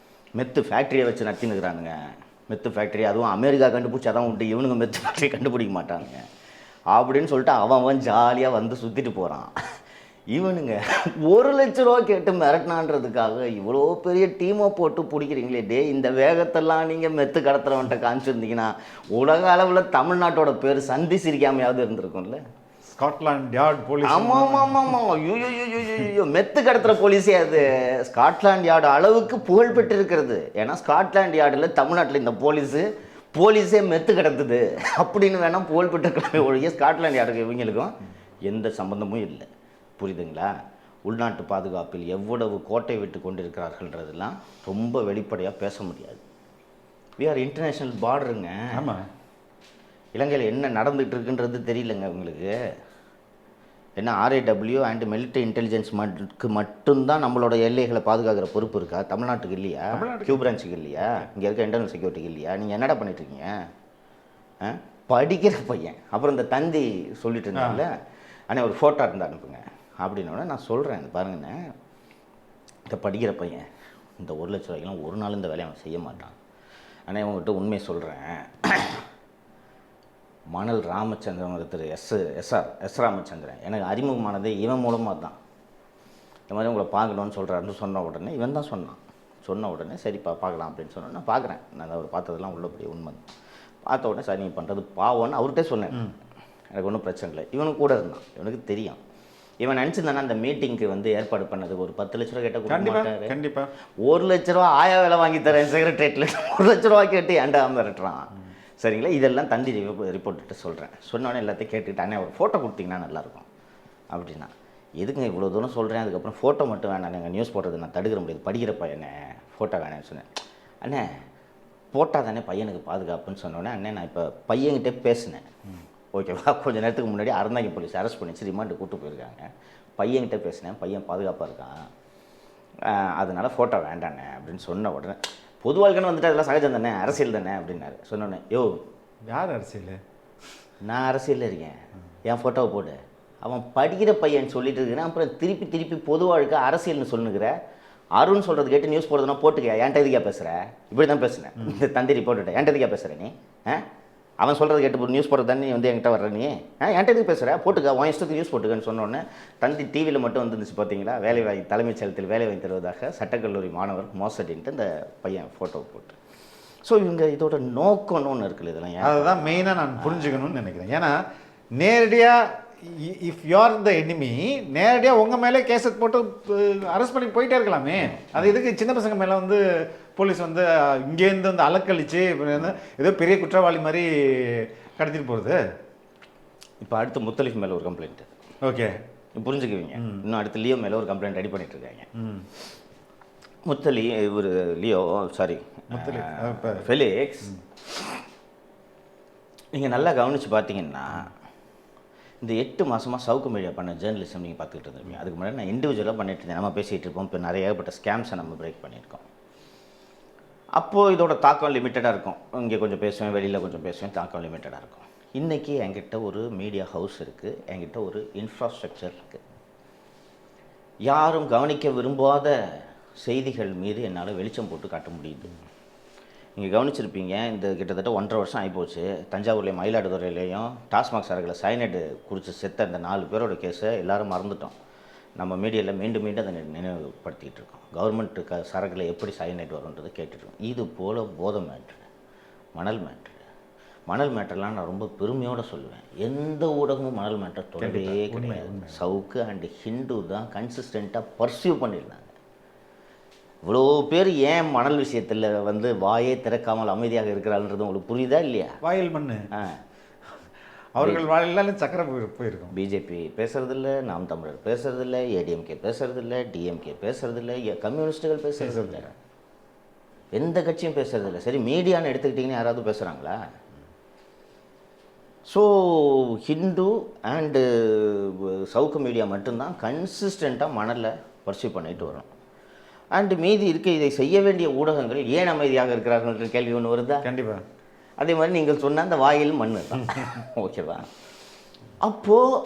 மெத்து ஃபேக்ட்ரியை வச்சு நடத்தினுக்கிறானுங்க. மெத்து ஃபேக்ட்ரி அதுவும் அமெரிக்கா கண்டுபிடிச்சா தான் உண்டு, இவனுங்க மெத்து ஃபேக்ட்ரி கண்டுபிடிக்க மாட்டாங்க அப்படின்னு சொல்லிட்டு அவன் ஜாலியாக வந்து சுற்றிட்டு போகிறான். இவனுங்க 1 லட்ச ரூபா கேட்டு மிரட்டினான்றதுக்காக இவ்வளோ பெரிய டீமை போட்டு பிடிக்கிறீங்களே. டே, இந்த வேகத்தெல்லாம் நீங்கள் மெத்து கடத்துறவன்ட்ட காமிச்சிருந்தீங்கன்னா உலக அளவில் தமிழ்நாட்டோட பேர் சந்தி சிரிக்காமையாவது இருந்திருக்கும்ல. Scotland Yard police. ஆமாம், ஐயோ மெத்து கடத்துகிற போலீஸே அது ஸ்காட்லாண்ட் யார்டு அளவுக்கு புகழ் பெற்று இருக்கிறது. ஏன்னா ஸ்காட்லாண்ட் யார்டில் தமிழ்நாட்டில் இந்த போலீஸே மெத்து கடத்துது அப்படின்னு வேணால் புகழ் பெற்றுருக்கலாமே ஒழிய ஸ்காட்லாண்ட் யார்டுக்கு இவங்களுக்கும் எந்த சம்பந்தமும் இல்லை. புரியுதுங்களா? உள்நாட்டு பாதுகாப்பில் எவ்வளவு கோட்டை விட்டு கொண்டிருக்கிறார்கள்ன்றதெல்லாம் ரொம்ப வெளிப்படையாக பேச முடியாது. வி ஆர் இன்டர்நேஷ்னல் பார்டருங்க. ஆமாம். இலங்கையில் என்ன நடந்துகிட்டு இருக்குன்றது தெரியலங்க உங்களுக்கு. ஏன்னா RAW அண்ட் மிலிட்டரி இன்டெலிஜென்ஸ்க்கு மட்டும்தான் நம்மளோட எல்லைகளை பாதுகாக்கிற பொறுப்பு இருக்கா? தமிழ்நாட்டுக்கு இல்லையா? கியூ பிரான்ச்சுக்கு இல்லையா? இங்கே இருக்க இன்டர்னல் செக்யூரிட்டிக்கு இல்லையா? நீங்கள் என்னடா பண்ணிட்டுருக்கீங்க? படிக்கிற பையன். அப்புறம் இந்த தந்தி சொல்லிட்டு இருந்தாங்கல்ல, அண்ணே ஒரு ஃபோட்டோ இருந்தால் அனுப்புங்க அப்படின்னோடனே நான் சொல்கிறேன், இது பாருங்கண்ணே, இந்த படிக்கிற பையன் இந்த 1 லட்ச ரூபாய்க்கெலாம் ஒரு நாள் இந்த வேலையை அவன் செய்ய மாட்டான். ஆனால் இவங்ககிட்ட உண்மையை சொல்கிறேன். மணல் ராமச்சந்திரன் ஒருத்தர் எஸ் ராமச்சந்திரன் எனக்கு அறிமுகமானதே இவன் மூலமாக தான். இந்த மாதிரி உங்களை பார்க்கணுன்னு சொல்கிறாருன்னு சொன்ன உடனே இவன் தான் சொன்ன உடனே சரிப்பா பார்க்கலாம் அப்படின்னு சொன்னோன்னா பார்க்குறேன். நான் அவர் பார்த்ததெல்லாம் உள்ளபடி உண்மை. பார்த்த உடனே சார் நீங்கள் பண்ணுறது பாவம்னு அவர்கிட்ட சொன்னேன். எனக்கு ஒன்றும் பிரச்சனை இல்லை. இவனுக்கு கூட இருந்தான், இவனுக்கு தெரியும். இவன் நினச்சிருந்தானா அந்த மீட்டிங்க்கு வந்து ஏற்பாடு பண்ணது ஒரு 10 லட்ச ரூபா கேட்டால் கொடுக்க மாட்டாரு. கண்டிப்பாக 1 லட்ச ரூபா ஆயா வேலை வாங்கி தரேன் செக்ரட்டரியேட்டில் 1 லட்ச ரூபா கேட்டு ஏன்டா மிரட்டுறான்? சரிங்களா? இதெல்லாம் தந்தி ரிப்போர்ட்டு சொல்கிறேன். சொன்னோன்னே எல்லாத்தையும் கேட்டுக்கிட்டானே ஒரு ஃபோட்டோ கொடுத்தீங்கன்னா நல்லாயிருக்கும் அப்படின்னா. எதுக்குங்க இவ்வளோ தூரம் சொல்கிறேன், அதுக்கப்புறம் ஃபோட்டோ மட்டும் வேணாம், எங்கள் நியூஸ் போடுறது நான் தடுக்கிற முடியாது, படிக்கிற பையனை ஃபோட்டோ வேணான்னு சொன்னேன். அண்ணே போட்டால் தானே பையனுக்கு பாதுகாப்புன்னு சொன்னோன்னே, அண்ணே நான் இப்போ பையன்கிட்டே பேசினேன். ஓகேவா? கொஞ்சம் நேரத்துக்கு முன்னாடி அறந்தாங்கி போலீஸ் அரெஸ்ட் பண்ணிச்சு ரிமாண்டு கூப்பிட்டு போயிருக்காங்க. பையன்கிட்ட பேசினேன், பையன் பாதுகாப்பாக இருக்கான், அதனால் ஃபோட்டோ வேண்டாண்ணே அப்படின்னு சொன்ன உடனே, பொது வாழ்க்கைன்னு வந்துட்டு அதெல்லாம் சகஜம் தானே, அரசியல் தானே அப்படின்னாரு. சொன்னோன்னே, யோ யார் அரசியல்? நான் அரசியலில் இருக்கேன், என் ஃபோட்டோவை போடு. அவன் படிக்கிற பையன் சொல்லிட்டு இருக்கிறேன், அப்புறம் திருப்பி பொது வாழ்க்கை அரசியல்னு சொல்லுங்கிற. அருண் சொல்கிறது கேட்டு நியூஸ் போடுறதுனா போட்டுக்க, என்கிட்ட எதுக்கா பேசுகிற? இப்படி தான் பேசுனேன், இந்த தந்தி ரிப்போர்ட்டு என்கிட்ட எதுக்கா பேசுகிற நீ? அவன் சொல்கிறது கேட்டு நியூஸ் போடுறது தானே நீ வந்து என்கிட்ட வர்ற நீ? என்கிட்ட எதுக்கு பேசுகிற? போட்டுக்க, உன் இஷ்டத்துக்கு நியூஸ் போட்டுக்கன்னு சொன்னோன்னே தந்தி டிவியில் மட்டும் வந்துருந்துச்சு பார்த்தீங்களா, தலைமைச் செயலத்தில் வேலை வாங்கி தருவதாக சட்டக்கல்லூரி மாணவர் மோசடின்ட்டு இந்த பையன் ஃபோட்டோ போட்டு. ஸோ இவங்க இதோட நோக்கம்னு ஒன்று இருக்குல்ல, இதெல்லாம் அதுதான் மெயினாக நான் புரிஞ்சுக்கணும்னு நினைக்கிறேன். ஏன்னா நேரடியாக இஃப் யூஆர் த எனிமி, நேரடியாக உங்கள் மேலே கேஸை போட்டு அரெஸ்ட் பண்ணி போயிட்டே இருக்கலாமே. அது எதுக்கு சின்ன பசங்க மேலே வந்து போலீஸ் வந்து இங்கேருந்து வந்து அலக்கழிச்சு ஏதோ பெரிய குற்றவாளி மாதிரி கடத்திட்டு போகிறது? இப்போ அடுத்து முத்தலிஃப் மேலே ஒரு கம்ப்ளைண்ட். ஓகே, புரிஞ்சுக்குவீங்க. இன்னும் அடுத்து லியோ மேலே ஒரு கம்ப்ளைண்ட் ரெடி பண்ணிட்டு இருக்காங்க. இவர் லியோ சாரி ஃபெலிக்ஸ். நீங்கள் நல்லா கவனித்து பார்த்தீங்கன்னா இந்த 8 மாதமாக சவுக்கு மீடியா பண்ண ஜேர்னலிசம் நீங்கள் பார்த்துக்கிட்டு இருந்தீங்க. அதுக்கு முன்னாடி நான் இண்டிவிஜுவலாக பண்ணிட்டு இருந்தேன். நம்ம பேசிகிட்டு இருப்போம். இப்போ நிறைய ஏகப்பட்ட ஸ்கேம்ஸை நம்ம பிரேக் பண்ணியிருக்கோம். அப்போது இதோட தாக்கம் லிமிட்டடாக இருக்கும். இங்கே கொஞ்சம் பேசுவேன், வெளியில் கொஞ்சம் பேசுவேன், தாக்கம் லிமிட்டடாக இருக்கும். இன்றைக்கி என்கிட்ட ஒரு மீடியா ஹவுஸ் இருக்குது, என்கிட்ட ஒரு இன்ஃப்ராஸ்ட்ரக்சர் இருக்குது. யாரும் கவனிக்க விரும்பாத செய்திகள் மீது என்னால் வெளிச்சம் போட்டு காட்ட முடியுது. நீங்கள் கவனிச்சிருப்பீங்க, இந்த கிட்டத்தட்ட 1.5 வருஷம் ஆகிப்போச்சு. தஞ்சாவூர்லேயும் மயிலாடுதுறையிலையும் டாஸ்மாக் சரக்கில் சைனைடு குடிச்சு செத்த அந்த 4 பேரோட கேஸை எல்லோரும் மறந்துட்டோம். நம்ம மீடியாவில் மீண்டும் அதை நினைவுபடுத்திகிட்டு இருக்கோம். கவர்மெண்ட்டு சரக்கில் எப்படி சைனைடு வரும்ன்றதை கேட்டுட்ருக்கோம். இது போல் போதை மேட்ரு, மணல் மேட்டர்லாம் நான் ரொம்ப பெருமையோடு சொல்லுவேன். எந்த ஊடகமும் மணல் மேட்டரை தொடவே கிடையாது. சவுக்கு அண்டு ஹிந்து தான் கன்சிஸ்டண்ட்டாக பர்சியூ பண்ணியிருந்தாங்க. இவ்வளோ பேர் ஏன் மணல் விஷயத்தில் வாயே திறக்காமல் அமைதியாக இருக்கிறாள்ன்றது உங்களுக்கு புரியுதா இல்லையா? வாயில் மண்ணு அவர்கள் வாயிலாலும் சக்கரை போயிருக்கும். பிஜேபி பேசுறதில்ல, நாம் தமிழர் பேசுறதில்ல, ஏடிஎம்கே பேசுறதில்ல, டிஎம்கே பேசுறதில்ல, கம்யூனிஸ்ட்டுகள் பேசுறதில்ல, எந்த கட்சியும் பேசுறதில்ல. சரி, மீடியான்னு எடுத்துக்கிட்டிங்கன்னு யாராவது பேசுகிறாங்களா? So Hindu and Savukku media மட்டும்தான் கன்சிஸ்டண்ட்டாக மணலை பர்சியூ பண்ணிட்டு வரும். அண்டு மீதி இருக்க இதை செய்ய வேண்டிய ஊடகங்கள் ஏன் அமைதியாக இருக்கிறார்கள் கேள்வி ஒன்று வருதா? கண்டிப்பாக. அதே மாதிரி நீங்கள் சொன்ன அந்த வாயில் மண்ணு தான். ஓகேவா? அப்போது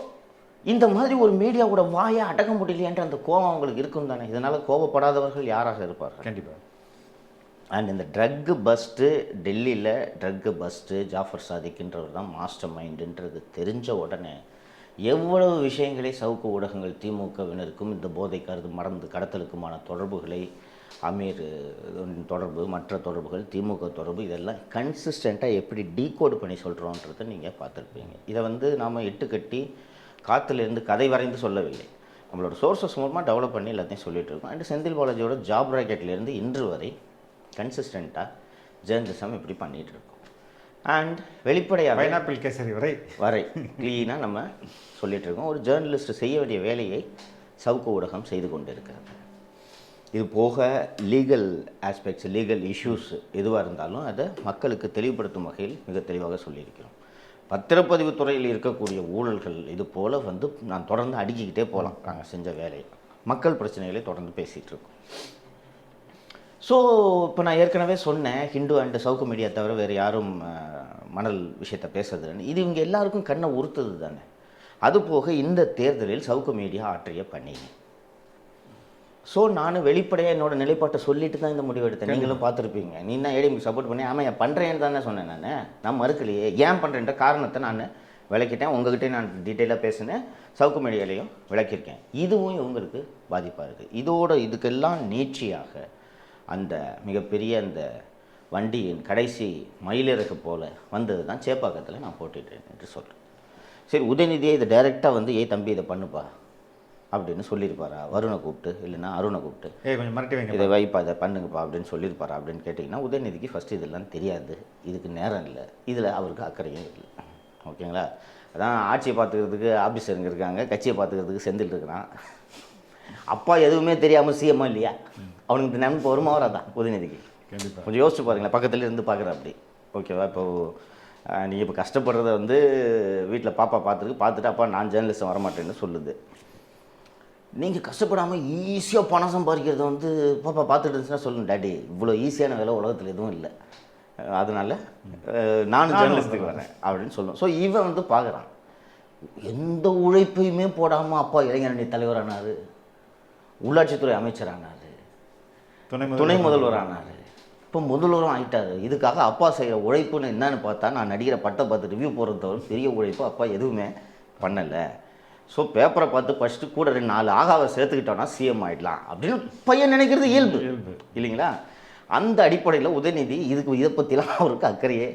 இந்த மாதிரி ஒரு மீடியாவோட வாயை அடக்க முடியலையன்ற அந்த கோபம் அவங்களுக்கு இருக்கும் தானே. இதனால் கோபப்படாதவர்கள் யாராக இருப்பார்கள்? கண்டிப்பாக. அண்ட் இந்த ட்ரக்கு பஸ்ட்டு, டெல்லியில் ட்ரக்கு பஸ்ட்டு ஜாஃபர் சாதிக்ன்றவர் தான் மாஸ்டர் மைண்டுன்றது தெரிஞ்ச உடனே எவ்வளவு விஷயங்களை சவுக்கு ஊடகங்கள் திமுகவினருக்கும் இந்த போதைக்கு மறந்து கடத்தலுக்குமான தொடர்புகளை, அமீர் தொடர்பு, மற்ற தொடர்புகள், திமுக தொடர்பு, இதெல்லாம் கன்சிஸ்டண்ட்டாக எப்படி டீகோடு பண்ணி சொல்கிறோன்றதை நீங்கள் பார்த்துருப்பீங்க. இதை நாம் இட்டுக்கட்டி காற்றுலேருந்து கதை வரைந்து சொல்லவில்லை. நம்மளோட சோர்ஸஸ் மூலமாக டெவலப் பண்ணி எல்லாத்தையும் சொல்லிகிட்டு இருக்கோம். அண்ட் செந்தில் பாலாஜியோட ஜாப் ராக்கெட்லேருந்து இன்று வரை கன்சிஸ்டண்ட்டாக ஜேர்னலிசம் இப்படி பண்ணிகிட்டு இருக்கோம். அண்ட் வெளிப்படையாக பைனாப்பிள் கேசரி வரை க்ளீனாக நம்ம சொல்லிகிட்டு இருக்கோம். ஒரு ஜேர்னலிஸ்ட் செய்ய வேண்டிய வேலையை சவுக்கு ஊடகம் செய்து கொண்டு இருக்கிறது. இது போக லீகல் ஆஸ்பெக்ட்ஸ், லீகல் இஷ்யூஸ் எதுவாக இருந்தாலும் அதை மக்களுக்கு தெளிவுபடுத்தும் வகையில் மிக தெளிவாக சொல்லியிருக்கிறோம். பத்திரப்பதிவு துறையில் இருக்கக்கூடிய ஊழல்கள் இது போல் நான் தொடர்ந்து அடுக்கிக்கிட்டே போகலாம். நாங்கள் செஞ்ச வேலையை, மக்கள் பிரச்சனைகளை தொடர்ந்து பேசிகிட்டு இருக்கோம். ஸோ இப்போ நான் ஏற்கனவே சொன்னேன், ஹிந்து அண்டு சவுக்கு மீடியா தவிர வேறு யாரும் மணல் விஷயத்தை பேசுறதுன்னு. இது இவங்க எல்லாருக்கும் கண்ணை உறுத்துது தானே. அதுபோக இந்த தேர்தலில் சவுக்கு மீடியா ஆற்றிய பணி. ஸோ நான் வெளிப்படையாக என்னோட நிலைப்பாட்டை சொல்லிட்டு தான் இந்த முடிவு எடுத்தேன். நீங்களும் பார்த்துருப்பீங்க. நீ தான் ஏடிஎம்கே சப்போர்ட் பண்ணி ஆமாம் பண்ணுறேன்னு தானே சொன்னேன். நான் மறுக்கலையே. ஏன் பண்ணுறேன்ற காரணத்தை நான் விளக்கிட்டேன். உங்ககிட்டே நான் டீட்டெயிலாக பேசினேன், சவுக்கு மீடியாலையும் விளக்கியிருக்கேன். இதுவும் இவங்களுக்கு பாதிப்பாக இருக்குது. இதுக்கெல்லாம் நீட்சியாக அந்த மிகப்பெரிய அந்த வண்டியின் கடைசி மயிலிறகு போல் வந்தது தான் சேப்பாக்கத்தில் நான் போட்டுட்டேன் என்று சொல்கிறேன். சரி, உதயநிதியை இதை டைரெக்டாக தம்பி இதை பண்ணுப்பா அப்படின்னு சொல்லியிருப்பாரா? வருணை கூப்பிட்டு, இல்லைன்னா அருணை கூப்பிட்டு கொஞ்சம் மிரட்டி வைங்க, இதை வைப்பா, இதை பண்ணுங்கப்பா அப்படின்னு சொல்லியிருப்பாரா அப்படின்னு கேட்டிங்கன்னா, உதயநிதிக்கு ஃபஸ்ட்டு இதெல்லாம் தெரியாது, இதுக்கு நேரம் இல்லை, இதில் அவருக்கு அக்கறையும் இல்லை. ஓகேங்களா? அதான் ஆட்சியை பார்த்துக்கிறதுக்கு ஆஃபீஸருங்க இருக்காங்க, கட்சியை பார்த்துக்கிறதுக்கு செந்தில் இருக்கிறான். அப்பா எதுவுமே தெரியாமல் சிஎம்மா இல்லையா? அவனுக்கு இந்த நினைப்பு வருமா வராதான் உதயநிதிக்கு? கண்டிப்பாக. கொஞ்சம் யோசிச்சு பாருங்களேன், பக்கத்துல இருந்து பார்க்குற அப்படி. ஓகேவா? இப்போது நீங்கள் இப்போ கஷ்டப்படுறத வீட்டில் பாப்பா பார்த்துட்டு அப்பா நான் ஜேர்னலிஸ்ட் வரமாட்டேன்னு சொல்லுது. நீங்கள் கஷ்டப்படாமல் ஈஸியாக பணம் சம்பாதிக்கிறத பாப்பா பார்த்துட்டு இருந்துச்சுன்னா சொல்லுங்க, டாடி இவ்வளோ ஈஸியான வேலை உலகத்தில் எதுவும் இல்லை, அதனால் நானும் ஜேர்னலிஸ்ட்டுக்கு வரேன் அப்படின்னு சொல்லுவோம். ஸோ இவன் பார்க்குறான், எந்த உழைப்பையுமே போடாமல் அப்பா இளைஞரணி தலைவரானார், உள்ளாட்சித்துறை அமைச்சரானார், துணை முதல்வரானார், இப்போ முதல்வரும் ஆகிட்டார். இதுக்காக அப்பா செய்கிற உழைப்புன்னு என்னன்னு பார்த்தா, நான் நடிகிற பட்டை பார்த்து ரிவ்யூ போடுறது தவிர பெரிய உழைப்பு அப்பா எதுவுமே பண்ணலை. ஸோ பேப்பரை பார்த்து ஃபஸ்ட்டு கூட 4 ஆகாவை சேர்த்துக்கிட்டோன்னா சிஎம் ஆகிடலாம் அப்படின்னு பையன் நினைக்கிறது இயல்பு இல்லைங்களா? அந்த அடிப்படையில் உதயநிதி இதை பற்றிலாம் அவருக்கு அக்கறையே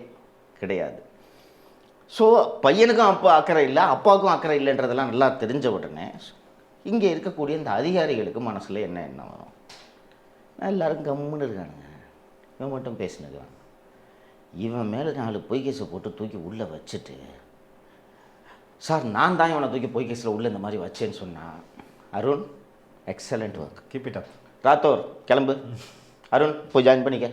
கிடையாது. ஸோ பையனுக்கும் அக்கறை இல்லை, அப்பாவுக்கும் அக்கறை இல்லைன்றதெல்லாம் நல்லா தெரிஞ்ச உடனே இங்கே இருக்கக்கூடிய இந்த அதிகாரிகளுக்கு மனசில் என்ன வரும்? எல்லோரும் கம்முன்னு இருக்கானுங்க, இவன் மட்டும் பேசினுக்கிறான். இவன் மேலே 4 பொய் கேஸை போட்டு தூக்கி உள்ளே வச்சுட்டு, சார் நான் தான் இவனை தூக்கி பொய் கேஸில் உள்ளே இந்த மாதிரி வச்சேன்னு சொன்னான். Arun excellent work, keep it up. Rathore கிளம்பு, அருண் போய் ஜாயின் பண்ணிக்க,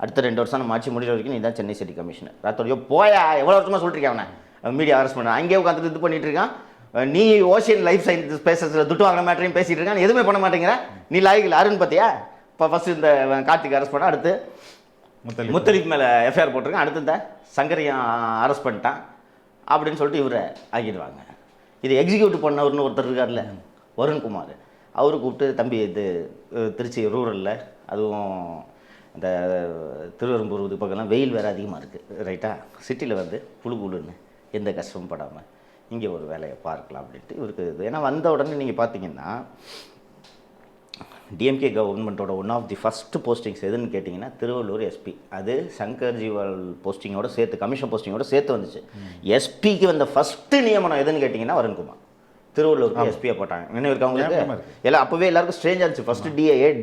அடுத்த 2 வருஷம் நம்ம ஆட்சி முடிகிற வரைக்கும் நீ தான் சென்னை சிட்டி கமிஷனர். ராத்தோர் போயா, எவ்வளோ வருஷமாக சொல்லிட்டுருக்கேன் அவனை மீடியா அரெஸ்ட் பண்ண, அங்கேயே உட்காந்துட்டு இது பண்ணிட்டு இருக்கான். நீ ஓஷியன் லைஃப் சயின்ஸ் பேசுறதுல துட்டு வாங்கின மேட்டரையும் பேசிகிட்டு இருக்கான், எதுவுமே பண்ண மாட்டேங்கிற. நீ லாய்க்கு அருண் பார்த்தியா? இப்போ ஃபஸ்ட்டு இந்த கார்த்திக் அரெஸ்ட் பண்ண, அடுத்து முத்தலீப் மேலே எஃப்ஐஆர் போட்டிருக்கேன், அடுத்தத சங்கரையும் அரெஸ்ட் பண்ணிட்டான் அப்படின்னு சொல்லிட்டு இவரை ஆக்கிடுவாங்க. இது எக்ஸிக்யூட்டிவ் பண்ணவர்னு ஒருத்தர் இருக்கார்ல வருண்குமார், அவரு கூப்பிட்டு தம்பி இது திருச்சி ரூரலில் அதுவும் அந்த திருவெரும்பூர் இது பக்கம்லாம் வெயில் வேறு அதிகமாக இருக்குது ரைட்டா, சிட்டியில் வந்து புழுன்னு எந்த கஷ்டமும் படாமல் இங்கே ஒரு வேலையை பார்க்கலாம் அப்படின்ட்டு இவருக்கு இது. ஏன்னா வந்த உடனே நீங்கள் பார்த்தீங்கன்னா டிஎம்கே கவர்மெண்ட்டோட one of the first postings எதுன்னு கேட்டிங்கன்னா திருவள்ளூர் எஸ்பி. அது சங்கர் ஜிவால் போஸ்டிங்கோட சேர்த்து கமிஷன் போஸ்டிங்கோட சேர்த்து வந்துச்சு. எஸ்பிக்கு வந்த ஃபஸ்ட்டு நியமனம் எதுன்னு கேட்டிங்கன்னா வருண்குமார் திருவள்ளூருக்கு எஸ்பியை போட்டாங்க. நினைவு இருக்கு அவங்களுக்கு? எல்லாம் அப்போவே எல்லாருக்கும் ஸ்ட்ரேஞ்சாக இருந்துச்சு. ஃபஸ்ட்டு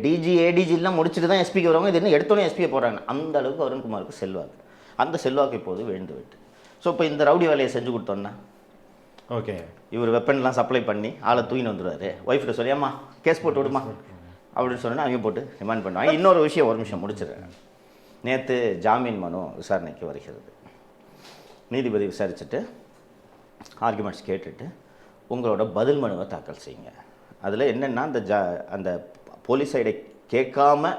டிஜி ஏடிஜிலாம் முடிச்சுட்டு தான் எஸ்பிக்கு வருவாங்க, இது என்ன எடுத்தோன்னே எஸ்பியை போடுறாங்க. அந்த அளவுக்கு வருண்குமாருக்கு செல்வாக்கு, அந்த செல்வாக்கு இப்போது விழுந்து விட்டு. ஸோ இப்போ இந்த ரவுடி வேலையை செஞ்சு கொடுத்தோன்னா ஓகே இவர் வெப்பன்லாம் சப்ளை பண்ணி ஆளை தூக்கின்னு வந்துடுவார். ஒய்ஃப்கிட்ட சொல்லி அம்மா கேஸ் போட்டு விடுமா அப்படின்னு சொன்னால் அவங்க போட்டு ரிமாண்ட் பண்ணுவாங்க. இன்னொரு விஷயம் ஒரு நிமிஷம் முடிச்சிடுறேன். நேற்று ஜாமீன் மனு விசாரணைக்கு வருகிறது. நீதிபதி விசாரிச்சுட்டு ஆர்குமெண்ட்ஸ் கேட்டுட்டு உங்களோட பதில் மனுவை தாக்கல் செய்யுங்க. அதில் என்னென்னா அந்த போலீஸ் சைடை கேட்காம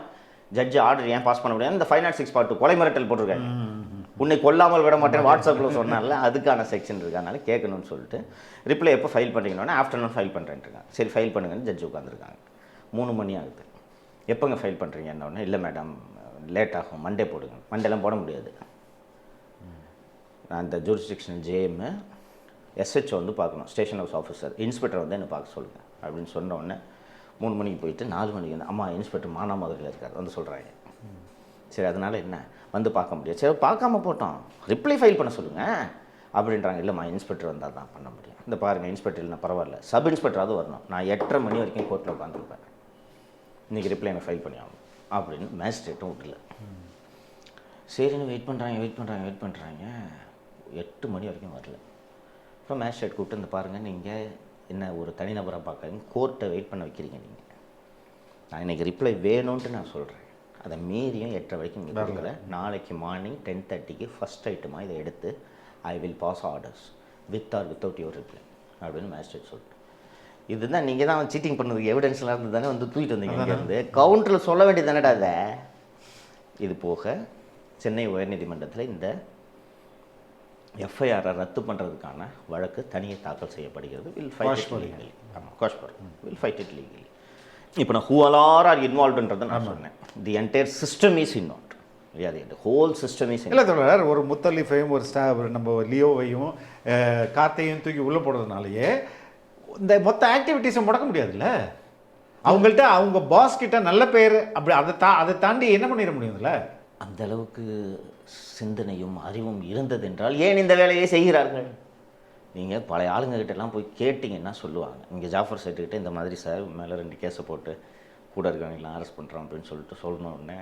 ஜட்ஜு ஆர்டர் ஏன் பாஸ் பண்ண முடியாது, இந்த 506(2) கொலை மிரட்டல் போட்டிருக்காங்க. உன்னை கொல்லாமல் விட மாட்டேன் வாட்ஸ்அப்பில் சொன்னால அதுக்கான செக்ஷன் இருக்கனால கேட்கணும்னு சொல்லிட்டு ரிப்ளை எப்போ ஃபைல் பண்ணிக்கணும்னா ஆஃப்டர்நூன் ஃபைல் பண்ணுறேன்ருக்காங்க. சரி ஃபைல் பண்ணுங்கன்னு ஜட்ஜு உட்காந்துருக்காங்க. 3 மணி ஆகுது. எப்போங்க ஃபைல் பண்ணுறீங்க என்னொன்னே, இல்லை மேடம் லேட் ஆகும், மண்டே போடுங்க. மண்டேலாம் போட முடியாது, அந்த ஜூரிஸ்டிக்ஷன் ஜேஎம்மு எஸ்ஹெச் வந்து பார்க்கணும், ஸ்டேஷன் ஹவுஸ் ஆஃபீஸர் இன்ஸ்பெக்டர் வந்து என்னை பார்க்க சொல்லுங்கள் அப்படின்னு சொன்ன உடனே 3 மணிக்கு போயிட்டு 4 மணிக்கு வந்து அம்மா இன்ஸ்பெக்டர் மானாமதுரையில் இருக்கார் வந்து சொல்கிறாங்க. சரி அதனால் என்ன வந்து பார்க்க முடியாது, சரி பார்க்காம போட்டோம் ரிப்ளை ஃபைல் பண்ண சொல்லுங்கள் அப்படின்றாங்க. இல்லைம்மா இன்ஸ்பெக்டர் வந்தால் தான் பண்ண முடியும். இந்த பாருங்கள் இன்ஸ்பெக்டர் இல்லைனா பரவாயில்ல, சப் இன்ஸ்பெக்டராவது வரணும், நான் 8:30 மணி வரைக்கும் கோர்ட்டில் உட்காந்துருப்பேன், இன்றைக்கி ரிப்ளை எனக்கு ஃபைல் பண்ணி ஆகணும் அப்படின்னு மேஜிஸ்ட்ரேட்டும் விடல. சரின்னு வெயிட் பண்ணுறாங்க 8 மணி வரைக்கும் வரல. இப்போ மேஜிஸ்ட்ரேட் கூப்பிட்டு இந்த பாருங்கள் நீங்கள் என்ன ஒரு தனிநபராக பார்க்காதீங்க, கோர்ட்டை வெயிட் பண்ண வைக்கிறீங்க நீங்கள், நான் இன்றைக்கி ரிப்ளை வேணும்ன்ட்டு நான் சொல்கிறேன், அதை மீறியும் 8:30 வரைக்கும் நீங்கள் கொடுக்கல, நாளைக்கு மார்னிங் 10:30க்கு ஃபஸ்ட் ஐட்டமாக இதை எடுத்து I will pass orders with or without your reply அப்படின்னு மேஜிஸ்ட்ரேட் சொல்லிட்டு. இதுதான் நீங்கள் தான் சீட்டிங் பண்ணதுக்கு எவிடன்ஸ்லாம் இருந்து தானே வந்து தூக்கிட்டு வந்தீங்க இங்கேருந்து, கவுண்டரில் சொல்ல வேண்டியது தானடா அதை. இது போக சென்னை உயர்நீதிமன்றத்தில் இந்த எஃப்ஐஆரை ரத்து பண்ணுறதுக்கான வழக்கு தனியாக தாக்கல் செய்யப்படுகிறது. Will fight it legally. ஆமாம் Kaspar will fight it legally. இப்போ நான் ஹூ ஆல் ஆர் இன்வால்வ்ன்றதை நான் சொன்னேன். The entire system is involve. Whole system is இல்லை தொடர். ஒரு முத்தலீஃபையும் ஒரு நம்ம லியோவையும் கார்த்தையும் தூக்கி உள்ளே போடுறதுனாலேயே இந்த மொத்த ஆக்டிவிட்டீஸை முடக்க முடியாதுல்ல. அவங்கள்ட்ட அவங்க பாஸ் கிட்ட நல்ல பேர் அப்படி அதை தாண்டி என்ன பண்ணிட முடியுதுல்ல. அந்த அளவுக்கு சிந்தனையும் அறிவும் இருந்தது என்றால் ஏன் இந்த வேலையை செய்கிறார்கள்? நீங்கள் பழைய ஆளுங்கக்கிட்டலாம் போய் கேட்டிங்கன்னா சொல்லுவாங்க. இங்கே ஜாஃபர் சேட்டுக்கிட்ட இந்த மாதிரி சார் மேலே 2 கேஸை போட்டு கூட இருக்கவங்களாம் அரெஸ்ட் பண்ணுறோம் அப்படின்னு சொல்லிட்டு சொல்லணுன்னே,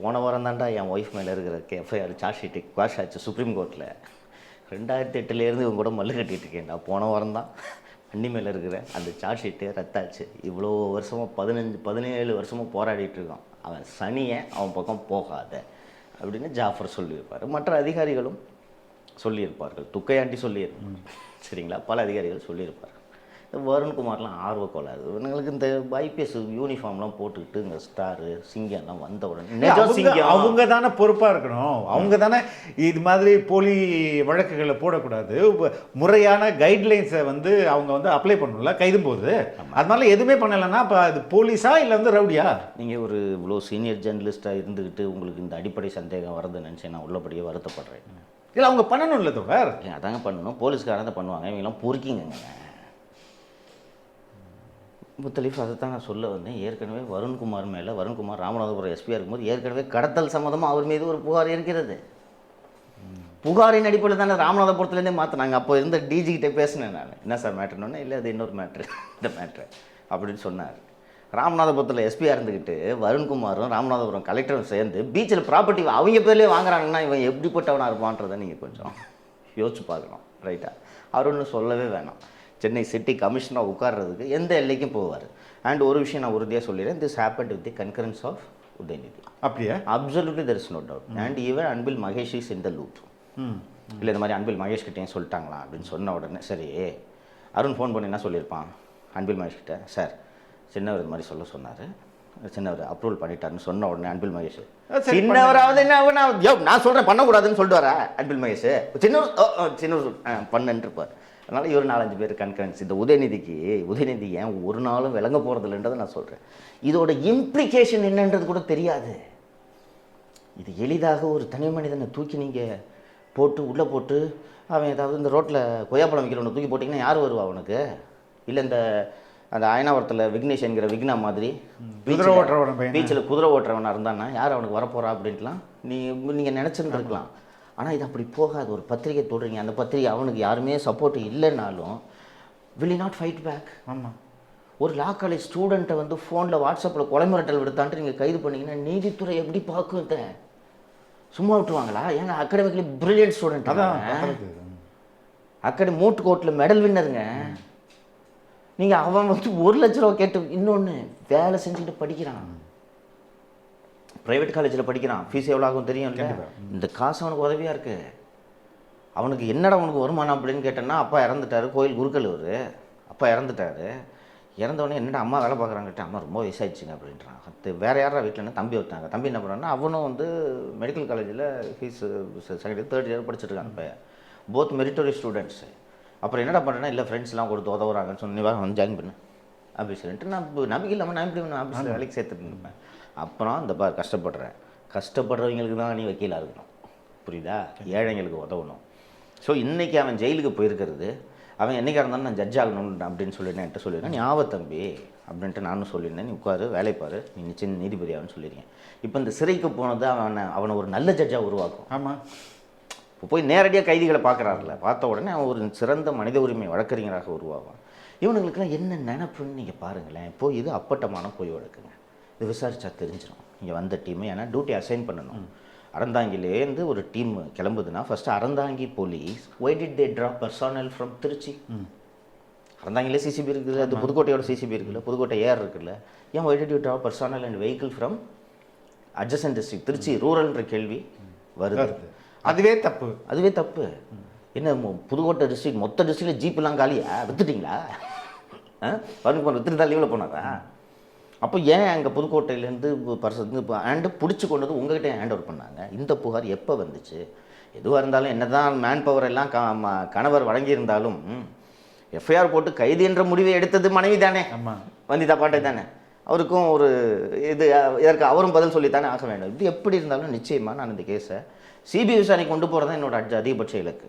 போன வாரம் தான்டா என் ஒய்ஃப் மேலே இருக்கிற எஃப்ஐஆர் சார்ஜ் ஷீட்டு குவாஷ் ஆச்சு சுப்ரீம் கோர்ட்டில். 2008 இவங்க கூட மல்லு கட்டிகிட்டு இருக்கேன்டா. போன வாரம் தான் வண்டி மேலே இருக்கிற அந்த சார்ஜ் ஷீட்டு ரத்தாச்சு. இவ்வளோ வருஷமாக 17 வருஷமாக போராடிட்டு இருக்கான். அவன் சனியை அவன் பக்கம் போகாத அப்படின்னு ஜாஃபர் சொல்லியிருப்பார். மற்ற அதிகாரிகளும் சொல்லியிருப்பார்கள். துக்கையாண்டி சொல்லியிருப்பார். சரிங்களா, பல அதிகாரிகள் சொல்லியிருப்பார். வருண்குமார்லாம் ஆர்வ கோளாறு. இவங்களுக்கு இந்த ஐபிஎஸ் யூனிஃபார்ம்லாம் போட்டுக்கிட்டு இந்த ஸ்டாரு சிங்கம்லாம் வந்த உடனே அவங்க தானே பொறுப்பாக இருக்கணும். அவங்க தானே இது மாதிரி போலி வழக்குகளை போடக்கூடாது. முறையான கைட்லைன்ஸை வந்து அவங்க வந்து அப்ளை பண்ணணும்ல கைதும் போது. அதனால எதுவுமே பண்ணலைன்னா இப்போ அது போலீஸா இல்லை வந்து ரவுடியா? நீங்கள் ஒரு இவ்வளோ சீனியர் ஜேர்னலிஸ்ட்டாக இருந்துக்கிட்டு உங்களுக்கு இந்த அடிப்படை சந்தேகம் வரதுன்னு நினச்சி நான் உள்ளபடியே வருத்தப்படுறேன். இல்லை அவங்க பண்ணணும் இல்லை தோழர். அதாங்க பண்ணணும். போலீஸ்காரன் தான் பண்ணுவாங்க. இவங்கெல்லாம் பொறுக்கிங்க. முத்தலீஃப் அதை தான் நான் சொல்ல வந்தேன். ஏற்கனவே வருண்குமார் மேலே, வருண்குமார் ராமநாதபுரம் எஸ்பியாக இருக்கும்போது ஏற்கனவே கடத்தல் சம்மந்தமாக அவர் மீது ஒரு புகார் இருக்கிறது. புகாரின் அடிப்படையில் தானே ராமநாதபுரத்துலேருந்தே மாற்றினாங்க. அப்போ இருந்த டிஜிக்கிட்டே பேசினேன் நான், என்ன சார் மேட்ருன்னு. இல்லை அது இன்னொரு மேட்ரு, இந்த மேட்ரு அப்படின்னு சொன்னார். ராமநாதபுரத்தில் எஸ்பியாக இருந்துக்கிட்டு வருண்குமாரும் ராமநாதபுரம் கலெக்டரும் சேர்ந்து பீச்சில் ப்ராப்பர்ட்டி அவங்க பேர்லேயே வாங்குறாங்கன்னா இவன் எப்படிப்பட்டவனாக இருப்பான்றதை நீங்கள் கொஞ்சம் யோசிச்சு பார்க்கணும். ரைட்டா? அவர் ஒன்றும் சொல்லவே வேணாம். சென்னை சிட்டி கமிஷனாக உட்கார்றதுக்கு எந்த எல்லைக்கும் போவார். அண்ட் ஒரு விஷயம் நான் உறுதியாக சொல்லிடுறேன், this happened with the concurrence of Udhayanidhi. அப்படியே absolutely there is no doubt. And even Anbil Mahesh is in the loop. இல்லை இந்த மாதிரி அன்பில் மகேஷ் கிட்டேயும் சொல்லிட்டாங்களா அப்படின்னு சொன்ன உடனே சரி அருண் ஃபோன் பண்ணி என்ன சொல்லியிருப்பான் அன்பில் மகேஷ் கிட்ட, சார் சின்னவர் இது மாதிரி சொல்ல சொன்னார், சின்னவர் அப்ரூவல் பண்ணிட்டாருன்னு சொன்ன உடனே அன்பில் மகேஷ் சரி, சின்னவராவது என்ன நான் சொல்கிறேன் பண்ணக்கூடாதுன்னு சொல்லிட்டு வரேன் அன்பில் மகேஷ் சின்னவர் பண்ணுன்னு இருப்பார். அதனால் இவர் 4-5 பேர் கன்கரன்ஸ். இந்த உதயநிதி ஏன் ஒரு நாளும் விளங்க போகிறதில்லன்றதை நான் சொல்கிறேன். இதோட இம்ப்ளிகேஷன் என்னன்றது கூட தெரியாது. இது எளிதாக ஒரு தனி மனிதனை தூக்கி நீங்கள் போட்டு உள்ளே போட்டு அவன் ஏதாவது இந்த ரோட்டில் கொய்யாப்பழம் வைக்கிறவனை தூக்கி போட்டிங்கன்னா யார் வருவா அவனுக்கு? இல்லை இந்த அந்த அயனாவரத்தில் விக்னேஷ் என்கிற விக்னா மாதிரி பீச்சில் குதிரை ஓட்டுறவனாக இருந்தான்னா யார் அவனுக்கு வரப்போகிறா அப்படின்ட்டுலாம் நீங்கள் நினச்சிட்டு இருக்கலாம். ஆனால் இது அப்படி போகாது. ஒரு பத்திரிகை தொடுறீங்க, அந்த பத்திரிகை அவனுக்கு யாருமே சப்போர்ட் இல்லைன்னாலும் will not fight back. ஆமாம். ஒரு லா காலேஜ் ஸ்டூடெண்ட்டை வந்து ஃபோனில் வாட்ஸ்அப்பில் கொலை மிரட்டல் விடுத்தான்ட்டு நீங்கள் கைது பண்ணிங்கன்னா நீதித்துறை எப்படி பார்க்கும்? இதை சும்மா விட்டுருவாங்களா? ஏங்க அகாடமிக்கலி பிரில்லியன்ட் ஸ்டூடெண்ட், அகாடமி மூட்டு கோர்ட்டில் மெடல் வின்னருங்க. நீங்கள் அவன் வந்து 1 லட்ச ரூபா கேட்டு இன்னொன்று வேலை செஞ்சுக்கிட்டு படிக்கிறான், ப்ரைவேட் காலேஜில் படிக்கிறான், ஃபீஸ் எவ்வளோ ஆகும் தெரியும் இல்லை? இந்த காசு அவனுக்கு உதவியாக இருக்குது. அவனுக்கு என்னடா அவனுக்கு வருமானம் அப்படின்னு கேட்டேன்னா அப்பா இறந்துட்டார், கோயில் குருக்கள் ஒரு அப்பா இறந்துட்டார். இறந்தவொடனே என்னடா அம்மா வேலை பார்க்குறாங்கட்டு, அம்மா ரொம்ப வயசாகிடுச்சிங்க அப்படின்றான். வேறு யாரா வீட்டில் என்ன தம்பி வைத்தாங்க. தம்பி என்ன பண்ணுறான்னா அவனும் வந்து மெடிக்கல் காலேஜில் ஃபீஸ் செகண்ட் 3rd இயர் படிச்சுட்ருக்காங்க. இப்போ போத் மெரிட்டோரி ஸ்டூடெண்ட்ஸு. அப்புறம் என்னடா பண்ணுறேன்னா இல்லை ஃப்ரெண்ட்ஸ்லாம் கொடுத்து உதவுறாங்கன்னு சொன்னி வந்து ஜாயின் பண்ணு அப்படி சொல்லிட்டு நான் நம்பிக்கை இல்லாமல் நான் எப்படி ஆஃபீஸில் வேலைக்கு சேர்த்துட்டு இருப்பேன். அப்புறம் இந்த பார் கஷ்டப்படுறவங்களுக்கு தான் நீ வக்கீலாக இருக்கணும், புரியுதா? ஏழைங்களுக்கு உதவணும். ஸோ இன்றைக்கி அவன் ஜெயிலுக்கு போயிருக்கிறது, அவன் என்றைக்காக இருந்தாலும் நான் ஜட்ஜ் ஆகணும் அப்படின்னு சொல்லிட்டேன். என்கிட்ட சொல்லியிருக்கேன், நீ தம்பி அப்படின்ட்டு நானும் சொல்லியிருந்தேன். நீ உட்காரு வேலைப்பாரு, நீ நிச்சயம் நீதிபதி ஆகுன்னு சொல்லியிருக்கேன். இப்போ இந்த சிறைக்கு போனது அவனை ஒரு நல்ல ஜட்ஜாக உருவாக்கும். ஆமாம். இப்போ போய் நேரடியாக கைதிகளை பார்க்குறாருல, பார்த்த உடனே அவன் ஒரு சிறந்த மனித உரிமை வழக்கறிஞராக உருவாகும். இவனுங்களுக்குலாம் என்ன நினப்புன்னு நீங்கள் பாருங்களேன். இப்போ இது அப்பட்டமான பொய் வழக்குங்க, இது விசாரிச்சா தெரிஞ்சிடும். இங்கே வந்த டீமு ஏன்னா டியூட்டி அசைன் பண்ணணும். அறந்தாங்கிலேருந்து ஒரு டீம் கிளம்புதுன்னா first Aranthangi police why did they draw personnel from Trichy? அறந்தாங்கிலே சிசிபி இருக்குது, அது புதுக்கோட்டையோட சிசிபி இருக்குல்ல, புதுக்கோட்டை ஏர் இருக்குல்ல, ஏன் why did you draw personnel and vehicle from adjacent district Trichy ரூரல்ன்ற கேள்வி வருது. அதுவே தப்பு. என்ன புதுக்கோட்டை டிஸ்ட்ரிக்ட் மொத்த டிஸ்ட்ரிக்டில் ஜீப்லாம் காலியா விற்றுட்டிங்களா? விற்றுட்டு தான் லீவில் போனாரா? அப்போ ஏன் அங்கே புதுக்கோட்டையிலேருந்து இப்போ ஹேண்டு பிடிச்சி கொண்டது உங்கள்கிட்ட ஹேண்ட் ஓவர் பண்ணாங்க? இந்த புகார் எப்போ வந்துச்சு? எதுவாக இருந்தாலும் என்ன தான் மேன் பவர் எல்லாம் கணவர் வழங்கியிருந்தாலும் எஃப்ஐஆர் போட்டு கைது என்ற முடிவை எடுத்தது மனைவி தானே, வந்திதா பாட்டை தானே. அவருக்கும் ஒரு இதற்கு அவரும் பதில் சொல்லித்தானே ஆக வேண்டும். இப்படி எப்படி இருந்தாலும் நிச்சயமாக நான் இந்த கேஸை சிபிஐ விசாரணை கொண்டு போகிறது தான் என்னோட அதிகபட்ச இலக்கு.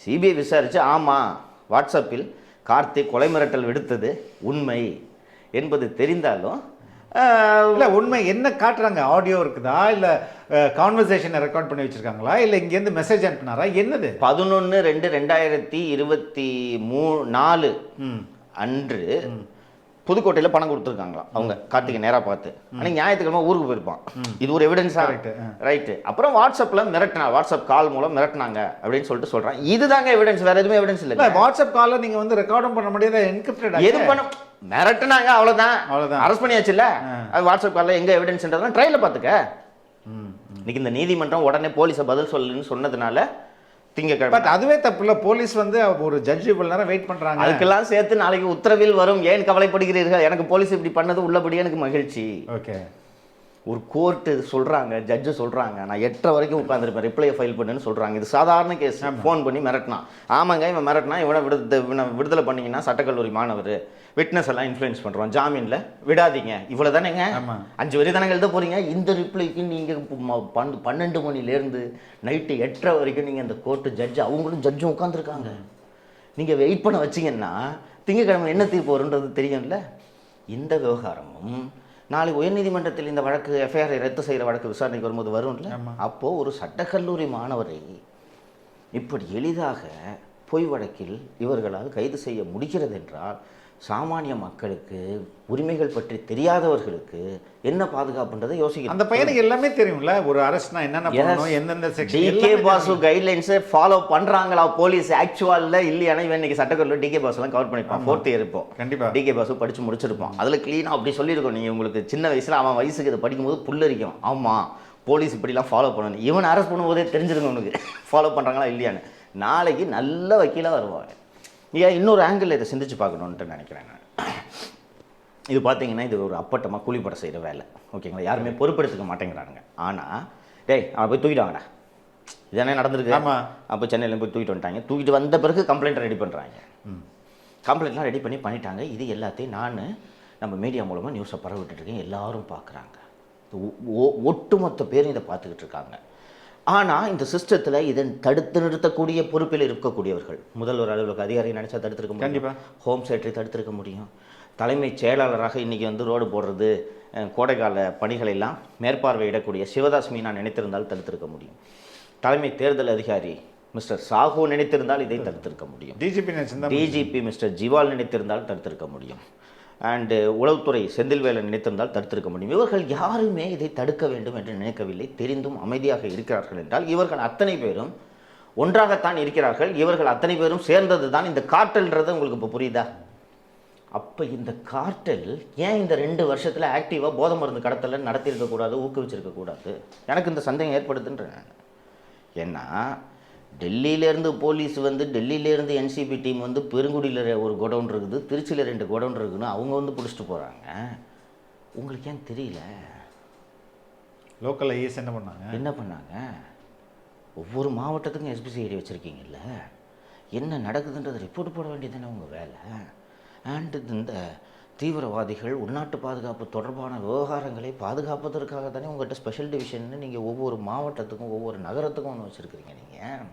சிபிஐ விசாரித்து ஆமாம் வாட்ஸ்அப்பில் கார்த்திக் கொலை மிரட்டல் விடுத்தது உண்மை என்பது தெரிந்தாலும் இல்லை உண்மை என்ன காட்டுறாங்க? ஆடியோ இருக்குதா, இல்லை கான்வர்சேஷனை ரெக்கார்ட் பண்ணி வச்சுருக்காங்களா, இல்லை இங்கேருந்து மெசேஜ் அனுப்புனாரா, என்னது? 11/2/2024 அன்று புதுக்கோட்டையில் பணம் கொடுத்துருக்காங்களா அவங்க கார்த்திகை நேராக பார்த்து. ஆனால் ஞாயிற்றுக்கிழமை ஊருக்கு போயிருப்பான். இது ஒரு எவிடன்ஸாக ரைட்டு. அப்புறம் வாட்ஸ்அப்பில் வாட்ஸ்அப் கால் மூலம் மிரட்டினாங்க அப்படின்னு சொல்லிட்டு சொல்கிறான். இதுதாங்க எவிடன்ஸ், வேறு எதுவுமே எவிடன்ஸ் இல்லை. வாட்ஸ்அப் காலில் நீங்கள் வந்து ரெக்கார்டும் பண்ண முடியாது, என்கிரிப்டட் எது பண்ண மிரட்டினாங்க அவ்வளோதான், அரெஸ்ட் பண்ணியாச்சுல்ல. அது வாட்ஸ்அப் காலில் எங்கே எவிடன்ஸ்ன்றதுலாம் ட்ரையலில் பார்த்துக்க. இன்னைக்கு இந்த நீதிமன்றம் உடனே போலீஸை பதில் சொல்லுன்னு சொன்னதுனால திங்கக்கிழமை. பட் அதுவே தப்பு இல்லை. போலீஸ் வந்து ஒரு ஜட்ஜ் இவ்வளோ நேரம் வெயிட் பண்ணுறாங்க. அதுக்கெல்லாம் சேர்த்து நாளைக்கு உத்தரவில் வரும். ஏன் கவலைப்படுகிறீர்கள்? எனக்கு போலீஸ் இப்படி பண்ணது உள்ளபடியே எனக்கு மகிழ்ச்சி. ஓகே, ஒரு கோர்ட்டு சொல்கிறாங்க, ஜட்ஜு சொல்கிறாங்க, நான் 8:30 வரைக்கும் உட்காந்துருப்பேன், ரிப்ளையை ஃபைல் பண்ணுன்னு சொல்கிறாங்க. இது சாதாரண கேஸ். ஃபோன் பண்ணி மிரட்டினான். ஆமாங்க இவன் மிரட்டினா இவனை விடுதலை பண்ணிங்கன்னா சட்டக்கல்லூரி மாணவர் விட்னஸ் எல்லாம் இன்ஃப்ளூயன்ஸ் பண்ணுறோம், ஜாமீனில் விடாதீங்க, இவ்வளோ தானேங்க, 5 வரி தானே எழுத போகிறீங்க. இந்த ரிப்ளைக்கு நீங்கள் 12 மணிலேருந்து நைட்டு 8:30 வரைக்கும் நீங்கள் அந்த கோர்ட்டு ஜட்ஜு அவங்களும் ஜட்ஜும் உட்காந்துருக்காங்க. நீங்கள் வெயிட் பண்ண வச்சிங்கன்னா திங்கக்கிழமை என்ன தீர்ப்பு வருன்றது தெரியும்ல. இந்த விவகாரமும் நாளை உயர்நீதிமன்றத்தில் இந்த வழக்கு எஃப்ஐஆரை ரத்து செய்கிற வழக்கு விசாரணைக்கு வரும்போது வரும்ல. அப்போது ஒரு சட்டக்கல்லூரி மாணவரை இப்படி எளிதாக பொய் வழக்கில் இவர்களால் கைது செய்ய முடிகிறது என்றால் சாமானிய மக்களுக்கு உரிமைகள் பற்றி தெரியாதவர்களுக்கு என்ன பாதுகாப்புன்றதை யோசிக்கணும். அந்த பையனுக்கு எல்லாமே தெரியும்ல, ஒரு அரஸ்ட்னா என்னென்ன பண்ணணும், எந்தெந்த செக்ஷன். டிகே பாசு கைட்லைன்ஸை ஃபாலோ பண்ணுறாங்களா போலீஸ் ஆக்சுவலில் இல்லையானா இவன் இன்னைக்கு சட்டக்கல்லூரி டிகே பாசுலாம் கவர் பண்ணிப்பான். 4th இயர் இருப்போம் கண்டிப்பாக டிகே பாசு படித்து முடிச்சிருப்போம். அதில் க்ளீனாக அப்படி சொல்லியிருக்கோம். நீங்கள் உங்களுக்கு சின்ன வயசில் அவன் வயசுக்கு இதை படிக்கும்போது புல்லரிக்கும். ஆமாம் போலீஸ் இப்படிலாம் ஃபாலோ பண்ணணும். இவன் அரெஸ்ட் பண்ணும்போதே தெரிஞ்சிருங்க உனக்கு ஃபாலோ பண்ணுறாங்களா இல்லையான்னு. நாளைக்கு நல்ல வக்கீலாக வருவாங்க. ஏன் இன்னொரு ஆங்கிள் இதை சிந்திச்சு பார்க்கணுன்ட்டு நினைக்கிறேன் நான். இது பார்த்தீங்கன்னா இது ஒரு அப்பட்டமாக கூலிப்பட செய்கிற வேலை, ஓகேங்களா? யாருமே பொறுப்பெடுத்துக்க மாட்டேங்கிறாங்க. ஆனால் டேய் அவனை போய் தூக்கிட்டாங்கடா, இதானே நடந்திருக்கு. ஆமாம். அப்போ சென்னையில் போய் தூக்கிட்டு வந்துட்டாங்க. தூக்கிட்டு வந்த பிறகு கம்ப்ளைண்ட் ரெடி பண்ணுறாங்க. கம்ப்ளைண்ட்லாம் ரெடி பண்ணிட்டாங்க. இது எல்லாத்தையும் நான் நம்ம மீடியா மூலமாக நியூஸை பரவிட்டுருக்கேன், எல்லாரும் பார்க்குறாங்க, ஒட்டுமொத்த பேரும் இதை பார்த்துக்கிட்டு இருக்காங்க. ஆனால் இந்த சிஸ்டத்தில் இதை தடுத்து நிறுத்தக்கூடிய பொறுப்பில் இருக்கக்கூடியவர்கள், முதல்வர் அலுவலக அதிகாரி நினச்சா தடுத்திருக்க முடியும், கண்டிப்பாக ஹோம் செக்ரட்டரி தடுத்திருக்க முடியும், தலைமைச் செயலாளராக இன்றைக்கி வந்து ரோடு போடுறது கோடைக்கால பணிகளெல்லாம் மேற்பார்வையிடக்கூடிய சிவதாஸ் மீனா நினைத்திருந்தால் தடுத்திருக்க முடியும், தலைமை தேர்தல் அதிகாரி மிஸ்டர் சாஹூ நினைத்திருந்தால் இதை தடுத்திருக்க முடியும், டிஜிபி மிஸ்டர் ஜிவால் நினைத்திருந்தால் தடுத்திருக்க முடியும், அண்டு உளவுத்துறை செந்தில்வேலன் நினைத்திருந்தால் தடுத்திருக்க முடியும். இவர்கள் யாருமே இதை தடுக்க வேண்டும் என்று நினைக்கவில்லை. தெரிந்தும் அமைதியாக இருக்கிறார்கள் என்றால் இவர்கள் அத்தனை பேரும் ஒன்றாகத்தான் இருக்கிறார்கள். இவர்கள் அத்தனை பேரும் சேர்ந்தது தான் இந்த கார்ட்டல்ன்றது உங்களுக்கு இப்போ புரியுதா? அப்போ இந்த கார்ட்டல் ஏன் இந்த 2 வருஷத்தில் ஆக்டிவாக போதை மருந்து கடத்தலை நடத்தியிருக்கக்கூடாது, ஊக்குவிச்சிருக்கக்கூடாது? எனக்கு இந்த சந்தேகம் ஏற்படுதுன்றேன் நான். ஏன்னா டெல்லியிலேருந்து போலீஸ் வந்து, டெல்லியிலேருந்து என்சிபி டீம் வந்து பெருங்குடியில் ஒரு குடவுன் இருக்குது, திருச்சியில் 2 குடவுன் இருக்குன்னு அவங்க வந்து பிடிச்சிட்டு போகிறாங்க. உங்களுக்கு ஏன் தெரியல? லோக்கல் ஐஎஸ் என்ன பண்ணாங்க? ஒவ்வொரு மாவட்டத்துக்கும் எஸ்பிசிஐடி வச்சுருக்கீங்கல்ல, என்ன நடக்குதுன்றது ரிப்போர்ட் போட வேண்டியதுதானே உங்கள் வேலை. அண்டு இந்த தீவிரவாதிகள் உள்நாட்டு பாதுகாப்பு தொடர்பான விவகாரங்களை பாதுகாப்பதற்காக தானே உங்கள்கிட்ட ஸ்பெஷல் டிவிஷன்னு நீங்கள் ஒவ்வொரு மாவட்டத்துக்கும் ஒவ்வொரு நகரத்துக்கும் ஒன்று வச்சுருக்கிறீங்க. நீங்கள்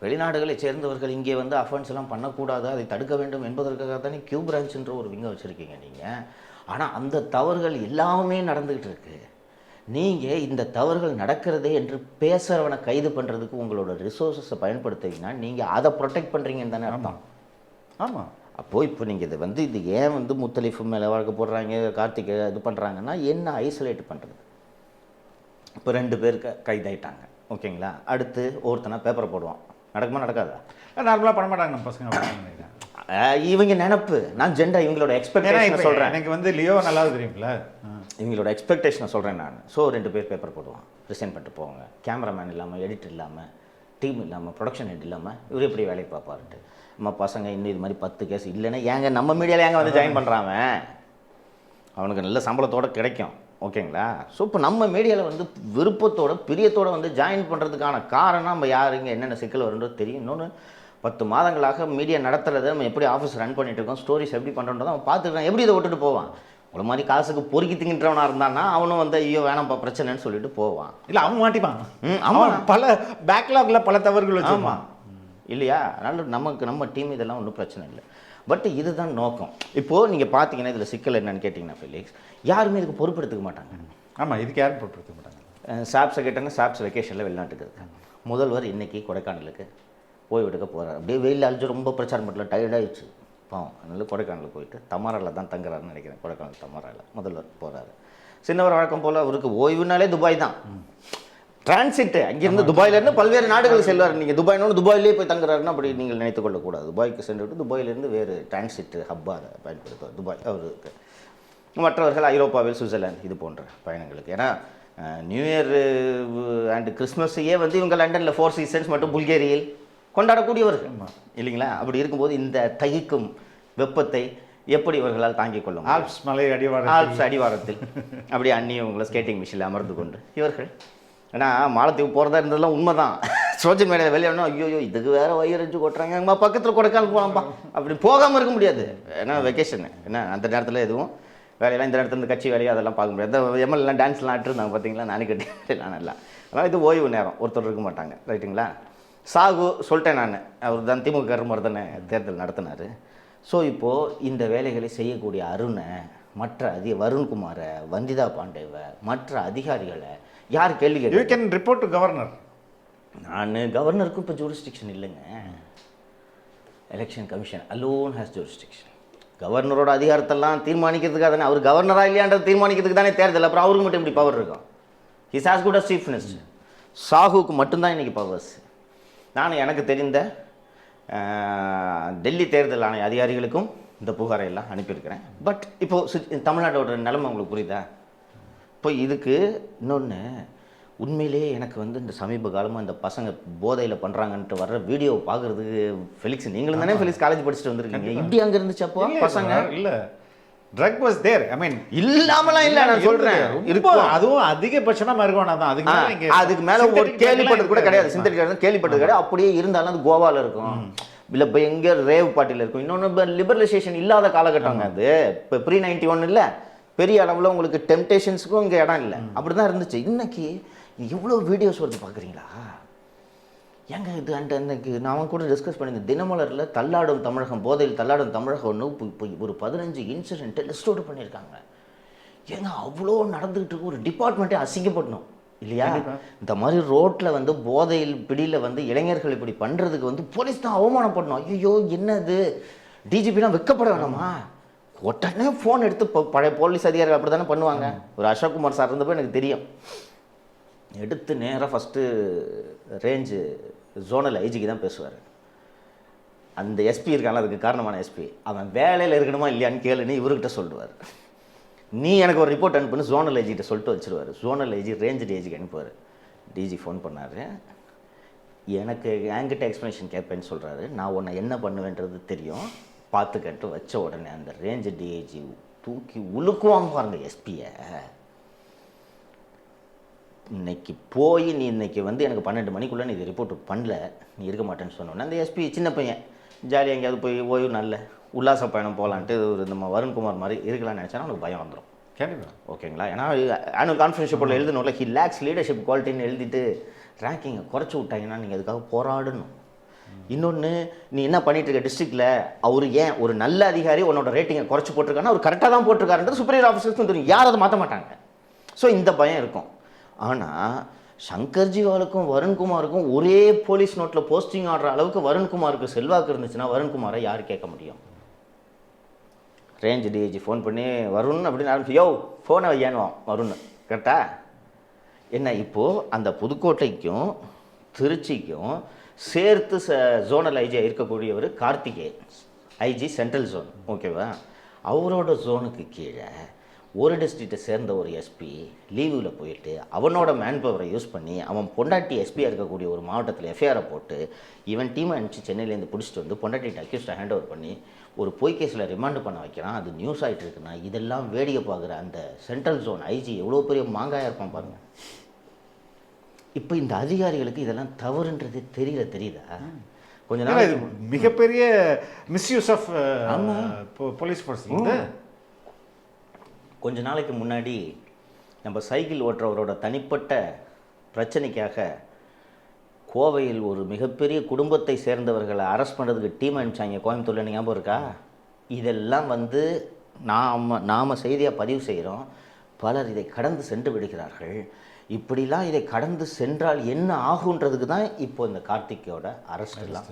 வெளிநாடுகளை சேர்ந்தவர்கள் இங்கே வந்து அஃபென்ஸ் எல்லாம் பண்ணக்கூடாது, அதை தடுக்க வேண்டும் என்பதற்காக தானே கியூ பிரான்ச்சுன்ற ஒரு விங்கை வச்சுருக்கீங்க நீங்கள். ஆனால் அந்த தவறுகள் எல்லாமே நடந்துக்கிட்டு இருக்கு. நீங்கள் இந்த தவறுகள் நடக்கிறதே என்று பேசுகிறவனை கைது பண்ணுறதுக்கு உங்களோட ரிசோர்ஸஸை பயன்படுத்துவீங்கன்னா நீங்கள் அதை ப்ரொடெக்ட் பண்ணுறீங்கன்னு தானே அர்த்தம். ஆமாம். அப்போது இப்போ நீங்கள் இதை வந்து இது ஏன் வந்து முத்தலீஃப் மேலே வழக்கு போடுறாங்க, கார்த்திகை இது பண்ணுறாங்கன்னா என்ன ஐசோலேட் பண்ணுறது? இப்போ 2 பேர் கைதாயிட்டாங்க, ஓகேங்களா? அடுத்து ஒருத்தனா பேப்பரை போடுவான், நடக்குமா நடக்காதா? நார்மலாக பண்ண மாட்டாங்க நம்ம பசங்க. இவங்க நினப்பு, நான் ஜெண்டா இவங்களோட எக்ஸ்பெக்டேஷன் சொல்கிறேன். எனக்கு வந்து லியோ நல்லா தெரியும்ல, இவங்களோட எக்ஸ்பெக்டேஷனை சொல்கிறேன் நான். ஸோ 2 பேர் பேப்பர் போடுவான், ரிசைன் பண்ணிட்டு போவாங்க. கேமராமேன் இல்லாமல், எடிட்டர் இல்லாமல், டீம் இல்லாமல், ப்ரொடக்ஷன் ஹெட் இல்லாமல் இவர் எப்படி வேலையை பார்ப்பாருட்டு நம்ம பசங்க இன்னும் இது மாதிரி 10 கேஸ் இல்லைன்னா ஏங்க நம்ம மீடியாவில் ஏங்க வந்து ஜாயின் பண்ணுறாங்க? அவனுக்கு நல்ல சம்பளத்தோடு கிடைக்கும், ஓகேங்களா? ஸோ இப்போ நம்ம மீடியாவில் வந்து விருப்பத்தோட பிரியத்தோடு வந்து ஜாயின் பண்ணுறதுக்கான காரணம் நம்ம யாருங்க என்னென்ன சிக்கல் வருன்றது தெரியும். இன்னொன்று 10 மாதங்களாக மீடியா நடத்துறதை நம்ம எப்படி ஆஃபீஸ் ரன் பண்ணிட்டு இருக்கோம், ஸ்டோரிஸ் எப்படி பண்ணுறோன்றதை அவன் பார்த்துக்கிறான். எப்படி இதை விட்டுட்டு போவான்? உங்களை மாதிரி காசுக்கு பொறுக்கி திங்கின்றவனாக இருந்தான்னா அவனும் வந்து ஐயோ வேணாம்ப்பா பிரச்சனைன்னு சொல்லிட்டு போவான். இல்லை அவன் மாட்டிப்பான். அவன் பல பேக்லாகில் பல தவறுகள் வச்சுருவான் இல்லையா? அதனால் நம்ம டீம் இதெல்லாம் ஒன்றும் பிரச்சனை இல்லை. பட் இதுதான் நோக்கம். இப்போது நீங்கள் பார்த்தீங்கன்னா இதில் சிக்கல் என்னன்னு கேட்டிங்கன்னா ஃபெலிக்ஸ், யாருமே இதுக்கு பொறுப்பெடுத்துக்க மாட்டாங்க. ஆமாம், இதுக்கு யாரும் பொறுப்பெடுத்துக்க மாட்டாங்க. சாப்ஸை கேட்டாங்க, சாப்ஸ் வெக்கேஷனில் வெளிநாட்டுக்கு இருக்காங்க. முதல்வர் இன்றைக்கி கொடைக்கானலுக்கு ஓய்வெடுக்க போகிறார். அப்படியே வெயில் அழிச்சு ரொம்ப பிரச்சாரம் பண்ணல, டயர்டாகிடுச்சு பாவம். அதனால் கொடைக்கானலுக்கு போயிட்டு தமாராவில் தான் தங்குறாருன்னு நினைக்கிறேன். கொடைக்கானல் தமாராவில் முதல்வர் போகிறாரு. சின்னவர் வழக்கம் போல் அவருக்கு ஓய்வுனாலே துபாய் தான், டிரான்சிட்டு. அங்கேருந்து துபாயிலேருந்து பல்வேறு நாடுகள் செல்வார். நீங்கள் துபாய்னு துபாயிலே போய் தங்குறாருன்னா அப்படி நீங்கள் நினைத்து கொள்ளக்கூடாது. துபாய்க்கு சென்றுவிட்டு துபாயிலேருந்து வேறு டிரான்சிட்டு ஹப்பாக அதை பயன்படுத்துவார் துபாய் அவருக்கு. மற்றவர்கள் ஐரோப்பாவில் சுவிட்சர்லாந்து இது போன்ற பயணங்களுக்கு. ஏன்னா நியூ இயர் அண்டு கிறிஸ்மஸையே வந்து இவங்க லண்டனில் 4 சீசன்ஸ் மற்றும் புல்கேரியில் கொண்டாடக்கூடியவர்கள் இல்லைங்களா? அப்படி இருக்கும்போது இந்த தகிக்கும் வெப்பத்தை எப்படி இவர்களால் தாங்கிக் கொள்ளும்? ஆல்ப்ஸ் மலை ஆல்ப்ஸ் அடிவாரத்தில் அப்படி அந்நிய உங்களை ஸ்கேட்டிங் மிஷினில் அமர்ந்து கொண்டு இவர்கள். ஏன்னா மாலத்தீவு போகிறதா இருந்ததெல்லாம் உண்மை தான். சோஷியல் மீடியாவில் வெளியானோ ஐயோ இதுக்கு வேறு வயிறஞ்சு கொட்டுறாங்க, அம்மா பக்கத்தில் கொடைக்கானல் போகலாம்ப்பா, அப்படி போகாமல் இருக்க முடியாது. ஏன்னா வெக்கேஷனு, ஏன்னா அந்த நேரத்தில் எதுவும் வேலையெல்லாம் இந்த நேரத்தில் இந்த கட்சி வேலையை அதெல்லாம் பார்க்க முடியாது. இந்த எம்எல்லாம் டான்ஸ்லாம் ஆட்டிருந்தாங்க பார்த்தீங்களா, நானே கட்டிலாம் நல்லா. அதனால் இது ஓய்வு நேரம், ஒருத்தர் இருக்க மாட்டாங்க, ரைட்டுங்களா? சாகு சொல்லிட்டேன் நான், அவர் தான் திமுக மாதிரி தானே தேர்தல் நடத்தினார். ஸோ இப்போது இந்த வேலைகளை செய்யக்கூடிய அருணை, மற்ற வருண்குமாரை, வந்திதா பாண்டேவை, மற்ற அதிகாரிகளை யார் கேள்வி கேட்க? You can report to governor. நான் கவர்னருக்கும் இப்போ ஜூரிஸ்டிக்ஷன் இல்லைங்க. Election commission alone has jurisdiction. கவர்னரோட அதிகாரத்தெல்லாம் தீர்மானிக்கிறதுக்காக தானே, அவர் கவர்னராக இல்லையான்றது தீர்மானிக்கிறதுக்கு தானே தேர்தல். அப்புறம் அவருக்கு மட்டும் இப்படி பவர் இருக்கும்? His as good as chief minister. சாகுக்கு மட்டும்தான் இன்றைக்கி பவர்ஸ். நான் எனக்கு தெரிந்த டெல்லி தேர்தல் ஆணைய அதிகாரிகளுக்கும் இந்த புகாரை எல்லாம் அனுப்பியிருக்கிறேன். பட் இப்போது தமிழ்நாட்டோட நிலைமை உங்களுக்கு புரியுதா? இப்போ இதுக்கு இன்னொன்று உண்மையிலே எனக்கு வந்து இந்த சமீப காலமாக இந்த பசங்க போதையில் பண்ணுறாங்கன்ட்டு வர்ற வீடியோ பார்க்குறதுக்கு ஃபெலிக்ஸ், நீங்களும் தானே ஃபெலிக்ஸ் காலேஜ் படிச்சுட்டு வந்துருக்கீங்க, இப்படி அங்கே இருந்துச்சு அப்போ பசங்க? இல்லை ட்ரக் வாஸ் தேர். ஐ மீன் இல்லாமலாம் இல்ல, நான் சொல்றேன் ரொம்ப, இருக்கும். அதுவும் அதிகபட்சமா மருகுவானா தான். அதுக்கு மேல நீங்க அதுக்கு மேல ஒரு கேள்விப்பட்டது கூட கிடையாது, சிந்தட்டிக் கேள்விப்பட்டது கிடையாது. அப்படியே இருந்தாலும் அது கோவால இருக்கும், இல்ல இப்போ எங்க ரேவ் பார்ட்டில இருக்கும். இன்னொன்னு லிபரலைசேஷன் இல்லாத காலகட்டங்க அது. இப்போ ப்ரீ-91 இல்ல, பெரிய அளவுல உங்களுக்கு டெம்டேஷன்ஸுக்கும் இங்க இடம் இல்லை, அப்படிதான் இருந்துச்சு. இன்னைக்கு எவ்வளவு வீடியோஸ் வருது பாக்குறீங்களா ஏங்க? இது அன்னைக்கு நான் கூட டிஸ்கஸ் பண்ணியிருந்தேன், தினமலரில் தள்ளாடும் தமிழகம், போதையில் தள்ளாடும் தமிழகம் ஒன்று இப்போ ஒரு 15 இன்சிடென்ட்டை லிஸ்ட் அவுட் பண்ணியிருக்காங்க. ஏங்க அவ்வளோ நடந்துகிட்டு இருக்கு, ஒரு டிபார்ட்மெண்ட்டே அசிங்கப்படணும் இல்லையா? இந்த மாதிரி ரோட்டில் வந்து போதையில் பிடியில் வந்து இளைஞர்கள் இப்படி பண்ணுறதுக்கு வந்து போலீஸ் தான் அவமானப்படணும். ஐயோ என்னது, டிஜிபிலாம் வெக்கப்பட வேணாமா? உடனே ஃபோன் எடுத்து பழைய போலீஸ் அதிகாரிகள் அப்படி தானே பண்ணுவாங்க. ஒரு அசோக்குமார் சார் இருந்தப்போ எனக்கு தெரியும், எடுத்து நேராக ஃபஸ்ட்டு ரேஞ்சு ஜோனல் ஐஜிக்கு தான் பேசுவார். அந்த எஸ்பி இருக்காங்க, அதுக்கு காரணமான எஸ்பி, அவன் வேலையில் இருக்கணுமா இல்லையான்னு கேளுன்னு இவர்கிட்ட சொல்லுவார். நீ எனக்கு ஒரு ரிப்போர்ட் அனுப்புன்னு ஜோனல் ஐஜிகிட்ட சொல்லிட்டு வச்சுருவார். ஜோனல் ஐஜி ரேஞ்சு டிஐஜிக்கு அனுப்புவார். டிஜி ஃபோன் பண்ணார், எனக்கு என்கிட்ட எக்ஸ்ப்ளனேஷன் கேட்பேன்னு சொல்கிறாரு. நான் உன்னை என்ன பண்ணுவேன்றது தெரியும், பார்த்துக்கிட்டு வச்ச உடனே அந்த ரேஞ்சு டிஐஜி தூக்கி உழுக்குவாங்க பாருங்க எஸ்பியை. இன்னைக்கு போய் நீ இன்னைக்கு வந்து எனக்கு 12 மணிக்குள்ளே நீ இது ரிப்போர்ட் பண்ணல, நீ இருக்க மாட்டேன்னு சொன்னோன்னே அந்த எஸ்பி சின்ன பையன் ஜாலியாக எங்கேயாவது போய் ஓய்வு நல்ல உல்லாச பயணம் போகலான்ட்டு ஒரு நம்ம வருண்குமார் மாதிரி இருக்கலாம்னு நினச்சா அவனுக்கு பயம் வந்துடும். கண்டிப்பாக ஓகேங்களா? ஏன்னா ஆனுவல் கான்ஃபரன்ஸ் ரிப்போர்ட்டில் எழுதணும்ல, ஹி லேக்ஸ் லீடர்ஷிப் குவாலிட்டின்னு எழுதிட்டு ரேங்கிங்கை குறைச்சி விட்டாங்கன்னா நீங்கள் அதுக்காக போராடணும். இன்னொன்று, நீ என்ன பண்ணிட்டு இருக்க டிஸ்ட்ரிக்டில், அவர் ஏன் ஒரு நல்ல அதிகாரி உன்னோட ரேட்டிங்கை குறைச்சி போட்டிருக்காருன்னா அவர் கரெக்டாக தான் போட்டிருக்காருன்றது சுப்பீரியர் ஆஃபீஸர்ஸ்க்கும் தெரியும், யாரும் அதை மாற்ற மாட்டாங்க. ஸோ இந்த பயம் இருக்கும். ஆனால் சங்கர்ஜிவாலுக்கும் வருண்குமாருக்கும் ஒரே போலீஸ் நோட்டில் போஸ்டிங் ஆடுற அளவுக்கு வருண்குமாருக்கு செல்வாக்கு இருந்துச்சுன்னா வருண்குமாரை யார் கேட்க முடியும்? ரேஞ்ச் டிஐஜி ஃபோன் பண்ணி வருண் அப்படின்னு ஆரம்பிச்சு, யோ ஃபோனை ஏனுவான் வருண், கரெக்டா? என்ன இப்போது அந்த புதுக்கோட்டைக்கும் திருச்சிக்கும் சேர்த்து ஜோனல் ஐஜியாக இருக்கக்கூடியவர் கார்த்திகேயன், ஐஜி சென்ட்ரல் ஜோன், ஓகேவா? அவரோட ஜோனுக்கு கீழே ஒரு டிஸ்ட்ரிக்டை சேர்ந்த ஒரு எஸ்பி லீவில் போயிட்டு அவனோட மேன் பவரை யூஸ் பண்ணி அவன் பொண்டாட்டி எஸ்பியாக இருக்கக்கூடிய ஒரு மாவட்டத்தில் எஃப்ஐஆரை போட்டு இவன் டீமை அனுப்பிச்சு சென்னையிலேருந்து பிடிச்சிட்டு வந்து பொண்டாட்டிகிட்ட அக்யூஸ்டை ஹேண்ட் ஓவர் பண்ணி ஒரு பொய் கேஸில் ரிமாண்டு பண்ண வைக்கிறான். அது நியூஸ் ஆகிட்டு இருக்குன்னா இதெல்லாம் வேடிக்கை பார்க்குற அந்த சென்ட்ரல் ஜோன் ஐஜி எவ்வளோ பெரிய மாங்காயாக இருப்பான் பாருங்கள். இப்போ இந்த அதிகாரிகளுக்கு இதெல்லாம் தவறுன்றது தெரியுதா? கொஞ்ச நாள் மிகப்பெரிய மிஸ்யூஸ் ஆஃப் போலீஸ் ஃபோர்ஸ். கொஞ்ச நாளைக்கு முன்னாடி நம்ம சைக்கிள் ஓட்டுறவரோட தனிப்பட்ட பிரச்சனைக்காக கோவையில் ஒரு மிகப்பெரிய குடும்பத்தை சேர்ந்தவர்களை அரெஸ்ட் பண்ணுறதுக்கு டீம் அனுப்பிச்சாங்க கோயம்புத்தூரில், ஞாபகம் இருக்கா? இதெல்லாம் வந்து நாம் செய்தியாக பதிவு செய்கிறோம், பலர் இதை கடந்து சென்று விடுகிறார்கள். இப்படிலாம் இதை கடந்து சென்றால் என்ன ஆகுன்றதுக்கு தான் இப்போ இந்த கார்த்திகோட அரெஸ்ட்லாம்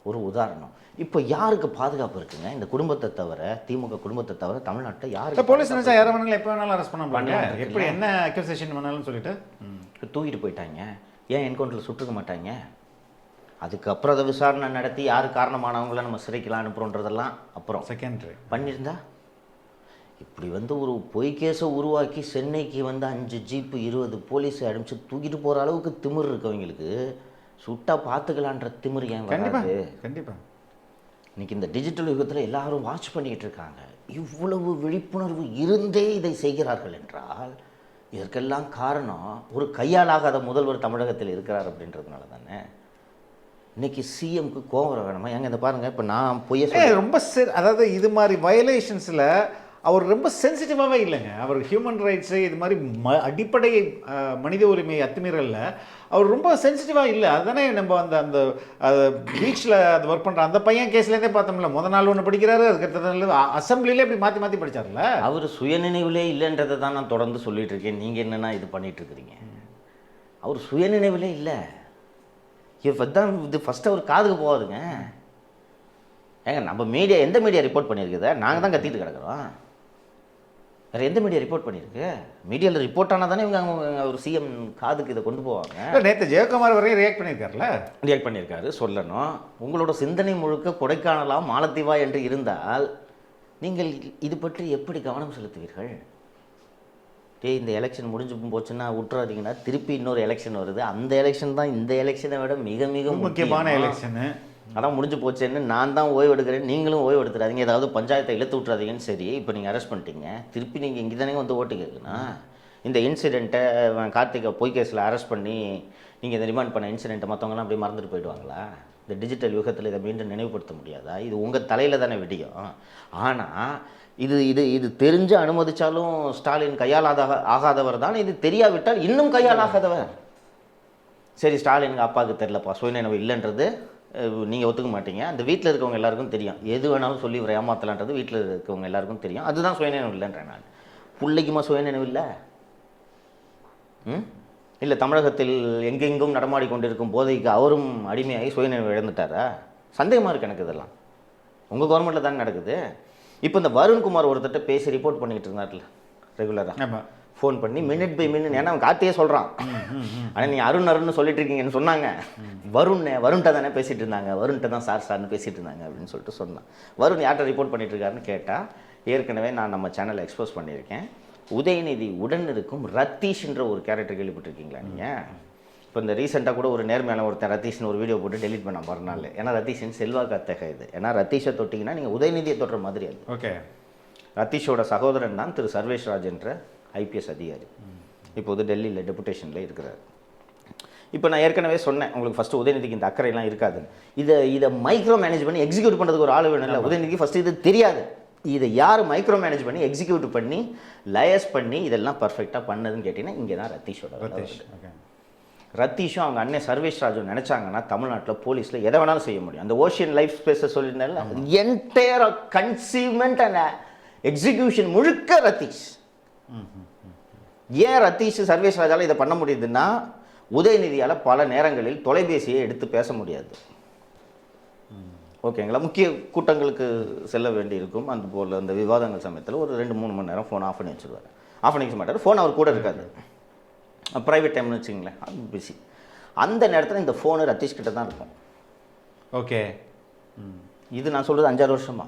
ஒரு உதாரணம். இப்போ யாருக்கு பாதுகாப்பு இருக்குங்க? இந்த குடும்பத்தை தவிர, திமுக குடும்பத்தை தவிர தமிழ்நாட்டில் யாருக்கு? போலீஸ் நினைச்சா யாரை வேணாலும் எப்போ வேணாலும் அரெஸ்ட் பண்ண எப்படி என்ன அக்யூசேஷன் பண்ணாலும் சொல்லிட்டு தூக்கிட்டு போயிட்டாங்க. ஏன் என்கவுண்டரில் சுட்டுக்க மாட்டாங்க? அதுக்கப்புறம் அதை விசாரணை நடத்தி யார் காரணமானவங்கள நம்ம சிறைக்கெலாம் அனுப்புகிறோன்றதெல்லாம் அப்புறம் செகண்டரி பண்ணியிருந்தா இப்படி வந்து ஒரு பொய் கேஸை உருவாக்கி சென்னைக்கு வந்து 5 ஜீப்பு 20 போலீஸை அனுப்பிச்சு தூக்கிட்டு போகிற அளவுக்கு திமிர் இருக்கவங்களுக்கு சுட்டா பார்த்துக்கலான்ற திமிர் ஏன் வராது? கண்டிப்பாக இன்னைக்கு இந்த டிஜிட்டல் யுகத்தில் எல்லாரும் வாட்ச் பண்ணிக்கிட்டு இருக்காங்க. இவ்வளவு விழிப்புணர்வு இருந்தே இதை செய்கிறார்கள் என்றால் இதற்கெல்லாம் காரணம் ஒரு கையாலாகாத முதல்வர் தமிழகத்தில் இருக்கிறார் அப்படின்றதுனால தானே. இன்னைக்கு சிஎம்க்கு கோவம் வேணுமா? எங்க இந்த பாருங்க, இப்போ நான் பொய்ய ரொம்ப அதாவது இது மாதிரி வயலேஷன்ஸில் அவர் ரொம்ப சென்சிட்டிவாகவே இல்லைங்க. அவர் ஹியூமன் ரைட்ஸு இது மாதிரி அடிப்படை மனித உரிமை அத்துமீறலில் அவர் ரொம்ப சென்சிட்டிவாக இல்லை. அதுதானே நம்ம அந்த பீச்சில் அது ஒர்க் பண்ணுற அந்த பையன் கேஸ்லேருந்தே பார்த்தோம்ல, முதல் நாள் ஒன்று படிக்கிறாரு, அதுக்கடுத்த அசம்பிளிலே இப்படி மாற்றி மாற்றி படித்தார்ல. அவர் சுயநினைவிலே இல்லைன்றதை தான் நான் தொடர்ந்து சொல்லிட்டு இருக்கேன். நீங்கள் என்னென்னா இது பண்ணிட்டு இருக்கிறீங்க. அவர் சுயநினைவிலே இல்லை. இதுதான் இது ஃபஸ்ட்டு அவர் காதுக்கு போகாதுங்க. ஏங்க நம்ம மீடியா எந்த மீடியா ரிப்போர்ட் பண்ணியிருக்குதா? நாங்கள் தான் கத்திட்டு கிடக்குறோம். வேறு எந்த மீடியா ரிப்போர்ட் பண்ணியிருக்கு? மீடியாவில் ரிப்போர்ட் ஆனால் தானே இவங்க ஒரு சிஎம் காதுக்கு இதை கொண்டு போவாங்க. நேற்று ஜெயக்குமார் வரையும் ரியாக்ட் பண்ணியிருக்காரு. சொல்லணும், உங்களோட சிந்தனை முழுக்க கொடைக்கானலா மாலத்தீவா என்று இருந்தால் நீங்கள் இது பற்றி எப்படி கவனம் செலுத்துவீர்கள்? இந்த எலெக்ஷன் முடிஞ்சு போச்சுன்னா விட்டுறாதீங்கன்னா திருப்பி இன்னொரு எலெக்ஷன் வருது. அந்த எலெக்ஷன் தான் இந்த எலெக்ஷனை விட மிக மிக முக்கியமான எலெக்ஷனு. அதான் முடிஞ்சு போச்சேன்னு நான் தான் ஓய்வு எடுக்கிறேன், நீங்களும் ஓய்வு எடுத்துறாதீங்க, ஏதாவது பஞ்சாயத்தை இழுத்து விட்றாதீங்கன்னு. சரி, இப்போ நீங்கள் அரெஸ்ட் பண்ணிட்டீங்க, திருப்பி நீங்கள் இங்கே தானே வந்து ஓட்டு கேட்கணும். இந்த இன்சிடெண்ட்டை கார்த்திகை பொய் கேஸில் அரெஸ்ட் பண்ணி நீங்கள் இதை ரிமாண்ட் பண்ண இன்சிடெண்ட்டை மற்றவங்களாம் அப்படியே மறந்துட்டு போயிடுவாங்களா? இந்த டிஜிட்டல் யுகத்தில் இதை மீண்டும் நினைவுபடுத்த முடியாதா? இது உங்கள் தலையில் தானே விடியும். ஆனால் இது இது இது தெரிஞ்சு அனுமதித்தாலும் ஸ்டாலின் ஆகாதவர் தான், இது தெரியாவிட்டால் இன்னும் கையாலாகாதவர். சரி, ஸ்டாலினுக்கு அப்பாவுக்கு தெரிலப்பா, சுயநினைவு இல்லைன்றது நீங்கள் ஒத்துக்க மாட்டீங்க. அந்த வீட்டில் இருக்கவங்க எல்லாருக்கும் தெரியும், எது வேணாலும் சொல்லி இவரை ஏமாத்தலான்றது வீட்டில் இருக்கவங்க எல்லாருக்கும் தெரியும். அதுதான் சுயநினைவு இல்லைன்றேன் நான். பிள்ளைக்குமா சுயநினைவு இல்லை? இல்லை தமிழகத்தில் எங்கெங்கும் நடமாடி கொண்டிருக்கும் போதைக்கு அவரும் அடிமையாகி சுயநினைவு இழந்துட்டாரா? சந்தேகமாக இருக்குது எனக்கு. இதெல்லாம் உங்கள் கவர்மெண்ட்டில் தானே நடக்குது. இப்போ இந்த வருண்குமார் ஒருத்தட்ட பேசி ரிப்போர்ட் பண்ணிக்கிட்டு இருந்தார்ல ரெகுலராக, ஃபோன் பண்ணி மினிட் பை மினிட். ஏன்னா அவன் கார்த்தியே சொல்கிறான், ஆனால் நீங்கள் அருண்னு சொல்லிட்டு இருக்கீங்கன்னு சொன்னாங்க. வருண்கிட்ட தானே பேசிகிட்டு இருந்தாங்க, வருண்கிட்ட தான் சார்னு பேசிகிட்டு இருந்தாங்க அப்படின்னு சொல்லிட்டு சொன்னான். வருண் யார்கிட்ட ரிப்போர்ட் பண்ணிட்டு இருக்காருன்னு கேட்டால், ஏற்கனவே நான் நம்ம சேனலில் எக்ஸ்போஸ் பண்ணியிருக்கேன், உதயநிதி உடன் இருக்கும் ரத்தீஷ்ன்ற ஒரு கேரக்டர் கேள்விப்பட்டிருக்கீங்களா நீங்கள்? இப்போ இந்த ரீசெண்டாக கூட ஒரு நேர்மையான ஒருத்தன் ரத்தீஷ்னு ஒரு வீடியோ போட்டு டெலிட் பண்ண மறுநாள். ஏன்னா ரத்தீஷன் செல்வாக்கு அத்தகை இது. ஏன்னா ரத்தீஷை தொட்டிங்கன்னா நீங்கள் உதயநிதியை தொட்டுற மாதிரி அது. ஓகே. ரத்தீஷோட சகோதரன் தான் திரு சர்வேஷ் ராஜ் என்ற ஐபிஎஸ் அதிகாரி. இப்போது டெல்லியில் டெபுடேஷனில் இருக்கிறார். இப்போ நான் ஏற்கனவே சொன்னேன் உங்களுக்கு, ஃபஸ்ட்டு உதயநிதிக்கு இந்த அக்கறையெல்லாம் இருக்காதுன்னு. இதை மைக்ரோ மேனேஜ் பண்ணி எக்ஸிக்யூட் பண்ணுறதுக்கு ஒரு ஆள் வேணும் இல்லை? உதயநிதிக்கு ஃபஸ்ட்டு இது தெரியாது. இதை யார் மைக்ரோ மேனேஜ் பண்ணி எக்ஸிக்யூட் பண்ணி லயஸ் பண்ணி இதெல்லாம் பர்ஃபெக்டாக பண்ணதுன்னு கேட்டிங்கன்னா இங்கே தான் ரத்தீஷும் அவங்க அண்ணன் சர்வேஷ் ராஜும் நினச்சாங்கன்னா தமிழ்நாட்டில் போலீஸில் எதை வேணாலும் செய்ய முடியும். அந்த ஓஷியன் லைஃப் ஸ்பேஸை சொல்லியிருந்தால என்டையர் கன்சீவ்மெண்ட் அண்ட் எக்ஸிக்யூஷன் முழுக்க ரத்தீஷ். ஏன் ரத்தீஷ் சர்வேஷ் ராஜால் இதை பண்ண முடியுதுன்னா, உதயநிதியால் பல நேரங்களில் தொலைபேசியை எடுத்து பேச முடியாது. ஓகேங்களா? முக்கிய கூட்டங்களுக்கு செல்ல வேண்டி இருக்கும். அந்த போல் அந்த விவாதங்கள் சமயத்தில் ஒரு 2-3 மணி நேரம் ஃபோன் ஆஃப் பண்ணி வச்சுருவார். ஆஃப் பண்ணி வச்சு மாட்டார், ஃபோன் அவர் கூட இருக்காது. ப்ரைவேட் டைம்னு வச்சுங்களேன், அது பிஸி. அந்த நேரத்தில் இந்த ஃபோனு ரத்தீஷ் கிட்ட தான் இருக்கும். ஓகே. இது நான் சொல்கிறது 5-6 வருஷமா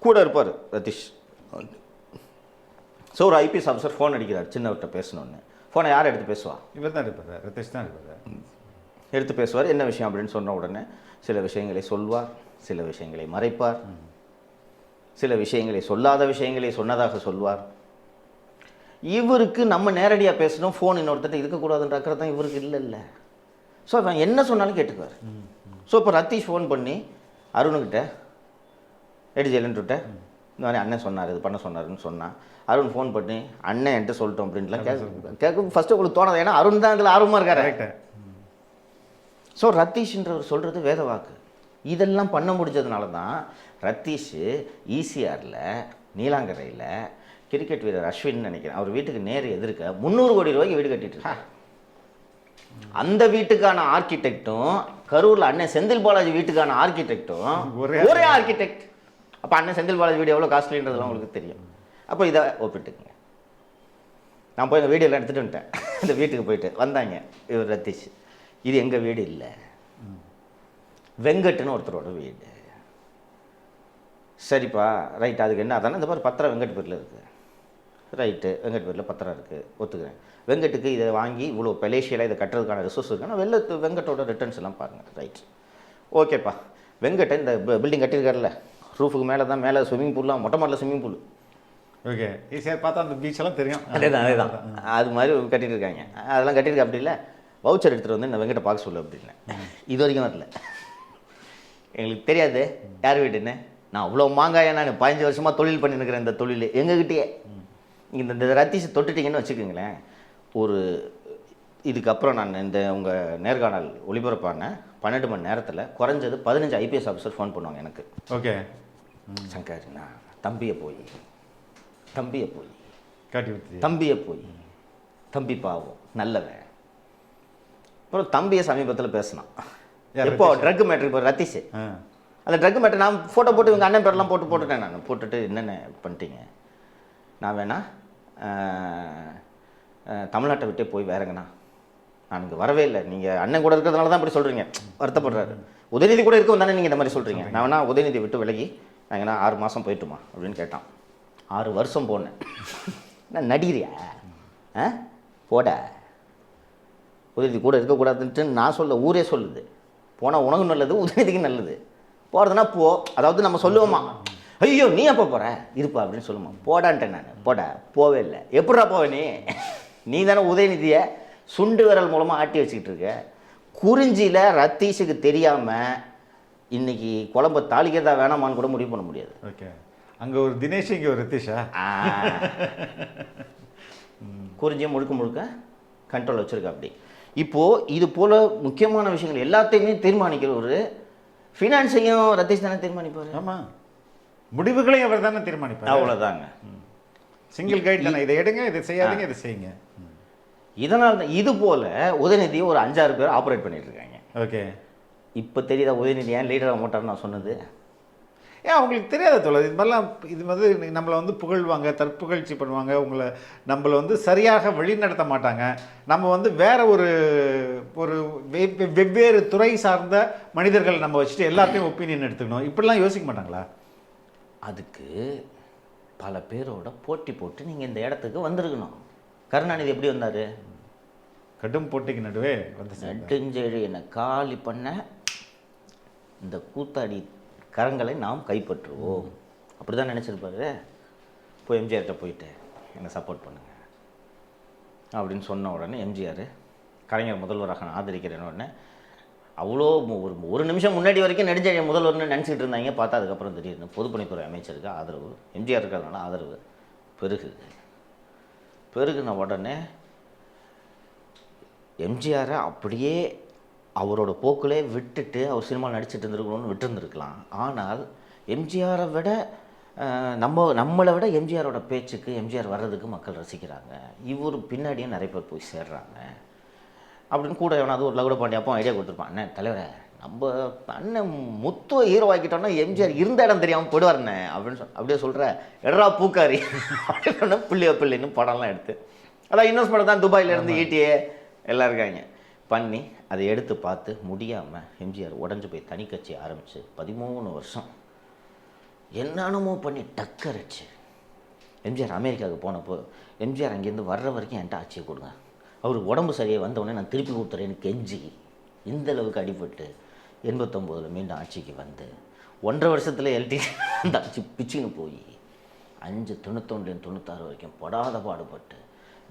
கூட இருப்பார் ரத்தீஷ். ஸோ ஒரு ஐபிஎஸ் ஆஃபீஸர் ஃபோன் அடிக்கிறார் சின்னவர்கிட்ட பேசணுன்னு. ஃபோனை யார் எடுத்து பேசுவா? இவர் தான் எடுப்பார், ரத்தீஷ் தான் எடுப்பார். எடுத்து பேசுவார். என்ன விஷயம் அப்படின்னு சொன்ன உடனே சில விஷயங்களை சொல்வார், சில விஷயங்களை மறைப்பார், சில விஷயங்களை சொல்லாத விஷயங்களை சொன்னதாக சொல்வார். இவருக்கு நம்ம நேரடியாக பேசணும், ஃபோன் இன்னொருத்தட்ட இருக்கக்கூடாதுன்ற அக்கறை தான் இவருக்கு இல்லை. ஸோ அவன் என்ன சொன்னாலும் கேட்டுக்குவார். ஸோ இப்போ ரத்தீஷ் ஃபோன் பண்ணி அருணுக்கிட்ட ஜெயலலிட்ட இந்த மாதிரி அண்ணன் சொன்னார், இது பண்ண சொன்னாருன்னு சொன்னான். அருண் ஃபோன் பண்ணி அண்ணன் என்கிட்ட சொல்லிட்டோம் அப்படின்ட்டுலாம் கேட்க ஃபஸ்ட்டு உங்களுக்கு தோணாது. ஏன்னா அருண் தான் இதில் ஆர்வமாக இருக்காரு. ஸோ ரத்தீஷ்ன்றவர் சொல்கிறது வேத வாக்கு. இதெல்லாம் பண்ண முடிஞ்சதுனால தான் ரத்தீஷ் ஈசிஆரில் நீலாங்கரையில் கிரிக்கெட் வீரர் அஸ்வின் நினைக்கிறேன், அவர் வீட்டுக்கு நேர் எதிர்க்க 300 கோடி ரூபாய்க்கு வீடு கட்டிட்டு இருக்கார். அந்த வீட்டுக்கான ஆர்கிடெக்டும் கரூரில் அண்ணன் செந்தில் பாலாஜி வீட்டுக்கான ஆர்கிடெக்டும் ஒரே ஆர்கிடெக்ட். அப்போ அண்ணன் செந்தில் பாலாஜி வீடு எவ்வளோ காஸ்ட்லின்றதுலாம் உங்களுக்கு தெரியும். அப்போ இதை ஒப்பிட்டுக்குங்க. நான் போய் எங்கள் வீடியோலாம் எடுத்துகிட்டு வந்துட்டேன். இந்த வீட்டுக்கு போயிட்டு வந்தாங்க இவர் ரத்தீஷ். இது எங்கள் வீடு இல்லை, வெங்கட்னு ஒருத்தரோட வீடு. சரிப்பா, ரைட், அதுக்கு என்ன அதானே இந்த மாதிரி பத்திரம் வெங்கட் பேரில் இருக்குது. ரைட்டு, வெங்கட் பேரில் பத்திரம் இருக்குது, ஒத்துக்கிறேன். வெங்கட்டுக்கு இதை வாங்கி இவ்வளோ பெலேஷியலாக இதை கட்டுறதுக்கான ரிசோர்ஸ் இருக்குன்னா வெங்கட்டோட ரிட்டர்ன்ஸ் எல்லாம் பாருங்கள். ரைட், ஓகேப்பா. வெங்கட்டை இந்த பில்டிங் கட்டியிருக்காருல்ல, ரூஃபுக்கு மேலே தான், மேலே ஸ்விம்மிங் பூல்லாம், மொட்டை மாடலில் ஸ்விம்மிங் பூல். ஓகே, ஈஸியாக பார்த்தா அந்த பீச்செல்லாம் தெரியும். அதேதான் அது மாதிரி கட்டிட்டு இருக்காங்க. அதெல்லாம் கட்டியிருக்க அப்படி இல்லை, வவுச்சர் எடுத்துகிட்டு வந்து இந்த வெங்கட்டை பார்க்க சொல்லு அப்படின்னேன். இது வரைக்கும் வரல, எங்களுக்கு தெரியாது யார் வீட்டுன்னு. நான் அவ்வளோ மாங்காயா, நான் 15 வருஷமாக தொழில் பண்ணிருக்கிறேன். இந்த தொழில் எங்ககிட்டயே இந்த ரத்தீஷை தொட்டுட்டிங்கன்னு வச்சுக்கோங்களேன். ஒரு இதுக்கப்புறம் நான் இந்த உங்கள் நேர்காணல் ஒளிபரப்பான 12 மணி நேரத்தில் குறைஞ்சது 15 ஐபிஎஸ் ஆஃபீஸர் ஃபோன் பண்ணுவாங்க எனக்கு. ஓகே, சங்கர், நான் தம்பியை போய் காட்டி விட்டு தம்பி பாவம் நல்லவன். அப்புறம் தம்பியை சமீபத்தில் பேசினான். எப்போ ட்ரக் மேட்ரு, இப்போ ரத்தீஷ் அந்த ட்ரக் மேட்ரு நான் ஃபோட்டோ போட்டு இவங்க அண்ணன் பேரெலாம் போட்டுட்டேன். நான் போட்டுட்டு என்னென்ன பண்ணிட்டீங்க, நான் வேணா தமிழ்நாட்டை விட்டே போய் வேறங்கண்ணா, நான் இங்கே வரவே இல்லை, நீங்கள் அண்ணன் கூட இருக்கிறதுனால தான் இப்படி சொல்கிறீங்க, வருத்தப்படுறாரு. உதயநிதி கூட இருக்கும் தானே நீங்கள் இந்த மாதிரி சொல்கிறீங்க, நான் வேணா உதயநிதி விட்டு விலகி நான் எங்கன்னா 6 மாதம் போயிட்டுமா அப்படின்னு கேட்டான். 6 வருஷம் போனேன். நான் நடிகிறியா போட, உதயநிதி கூட இருக்கக்கூடாதுன்ட்டு நான் சொல்ல, ஊரே சொல்லுது. போனால் உனக்கு நல்லது, உதயநிதிக்கு நல்லது. போகிறதுனா போ. அதாவது நம்ம சொல்லுவோமா, ஐயோ நீ எப்போ போகிற இருப்பா அப்படின்னு சொல்லுமா. போடான்ட்டேன் நான். போவே இல்லை. எப்படா போவே நீ தானே உதயநிதியை சுண்டு விரல் மூலமாக ஆட்டி வச்சுக்கிட்டு இருக்க. குறிஞ்சியில் ரத்தீஷுக்கு தெரியாமல் இன்னைக்கு குழம்பு தாளிக்கிறதா வேணாமான்னு கூட முடிவு பண்ண முடியாது. ஓகே, அங்கே ஒரு தினேஷ், இங்கே ஒரு ரத்தீஷா. குறிஞ்சியை முழுக்க முழுக்க கண்ட்ரோல் வச்சுருக்கா. அப்படி இப்போது இது போல் முக்கியமான விஷயங்கள் எல்லாத்தையுமே தீர்மானிக்கிற ஒரு ஃபினான்ஸையும் ரத்தீஷ் தானே தீர்மானிப்பார். ஆமாம், முடிவுகளையும் அவர் தானே தீர்மானிப்பார். அவ்வளோதாங்க. சிங்கிள் கைட் தானே, இதை எடுங்க, இதை செய்யாதீங்க, இதை செய்யுங்க. இதனால் தான் இது போல் உதயநிதியை ஒரு 5-6 பேர் ஆப்ரேட் பண்ணிட்டு இருக்காங்க. ஓகே, இப்போ தெரியுதா உதயநிதி ஏன் லீடராக மாட்டார்னு நான் சொன்னது? ஏன் அவங்களுக்கு தெரியாத தோழர், இது மாதிரிலாம் இது வந்து நம்மளை வந்து புகழ்வாங்க, தற்புகழ்ச்சி பண்ணுவாங்க, நம்மளை வந்து சரியாக வழிநடத்த மாட்டாங்க. நம்ம வந்து வேற ஒரு வெவ்வேறு துறை சார்ந்த மனிதர்கள் நம்ம வச்சுட்டு எல்லாத்தையும் ஒப்பீனியன் எடுத்துக்கணும், இப்படிலாம் யோசிக்க மாட்டாங்களா? அதுக்கு பல பேரோட போட்டி போட்டு நீங்கள் இந்த இடத்துக்கு வந்திருக்கணும். கருணாநிதி எப்படி வந்தார்? கடும் போட்டிக்கு நடுவே வந்து நெடுஞ்செழி என்னை காலி பண்ண இந்த கூத்தாடி கரங்களை நாம் கைப்பற்றுவோம் அப்படி தான் நினச்சிருப்பாரு. போய் எம்ஜிஆர்கிட்ட போயிட்டு என்னை சப்போர்ட் பண்ணுங்க அப்படின்னு சொன்ன உடனே எம்ஜிஆர் கலைஞர் முதல்வராக நான் ஆதரிக்கிறேன்னு உடனே அவ்வளோ ஒரு நிமிஷம் முன்னாடி வரைக்கும் நெடுஞ்செழிய முதல்வர்னு நினச்சிட்டு இருந்தாங்க. பார்த்தா அதுக்கப்புறம் திடீர்னு பொதுப்பணித்துறை அமைச்சருக்கு ஆதரவு, எம்ஜிஆர் இருக்கிறதுனால ஆதரவு பெருகுன உடனே எம்ஜிஆரை அப்படியே அவரோட போக்கிலே விட்டுட்டு அவர் சினிமாவில் நடிச்சிட்டு இருந்துருக்கணும்னு விட்டுருந்துருக்கலாம். ஆனால் எம்ஜிஆரை விட நம்மளை விட எம்ஜிஆரோட பேச்சுக்கு, எம்ஜிஆர் வர்றதுக்கு மக்கள் ரசிக்கிறாங்க. இவர் பின்னாடியே நிறைய பேர் போய் சேர்றாங்க அப்படின்னு கூட எவனாவது ஒரு லகுட பாண்டி அப்போ ஐடியா கொடுத்துருப்பான். அண்ணன் தலைவரை நம்ம அண்ணன் முத்துவ ஹீரோ ஆக்கிட்டோம்னா எம்ஜிஆர் இருந்த இடம் தெரியாமல் போயிடுவார்ண்ணே அப்படின்னு அப்படியே சொல்கிற எடரா பூக்காரி அப்படின்னு சொன்னால் பிள்ளைன்னு படம்லாம் எடுத்து அதான் இன்வெஸ்ட்மெண்ட் தான் துபாயிலேருந்து ஈட்டியே எல்லாம் இருக்காங்க பண்ணி அதை எடுத்து பார்த்து முடியாமல் எம்ஜிஆர் உடஞ்சி போய் தனி கட்சி ஆரம்பித்து 13 வருஷம் என்னென்னமோ பண்ணி டக்கரிச்சு எம்ஜிஆர் அமெரிக்காவுக்கு போனப்போ எம்ஜிஆர் அங்கேருந்து வர்ற வரைக்கும் என்கிட்ட ஆட்சியை கொடுங்க, அவருக்கு உடம்பு சரியாக வந்தவுடனே நான் திருப்பி கொடுத்துறேன்னு கெஞ்சி இந்த அளவுக்கு அடிபட்டு 89 மீண்டும் ஆட்சிக்கு வந்து 1.5 வருஷத்தில் எல்டி அந்த ஆட்சி பிச்சுன்னு போய் 91 வரைக்கும் படாத பாடுபட்டு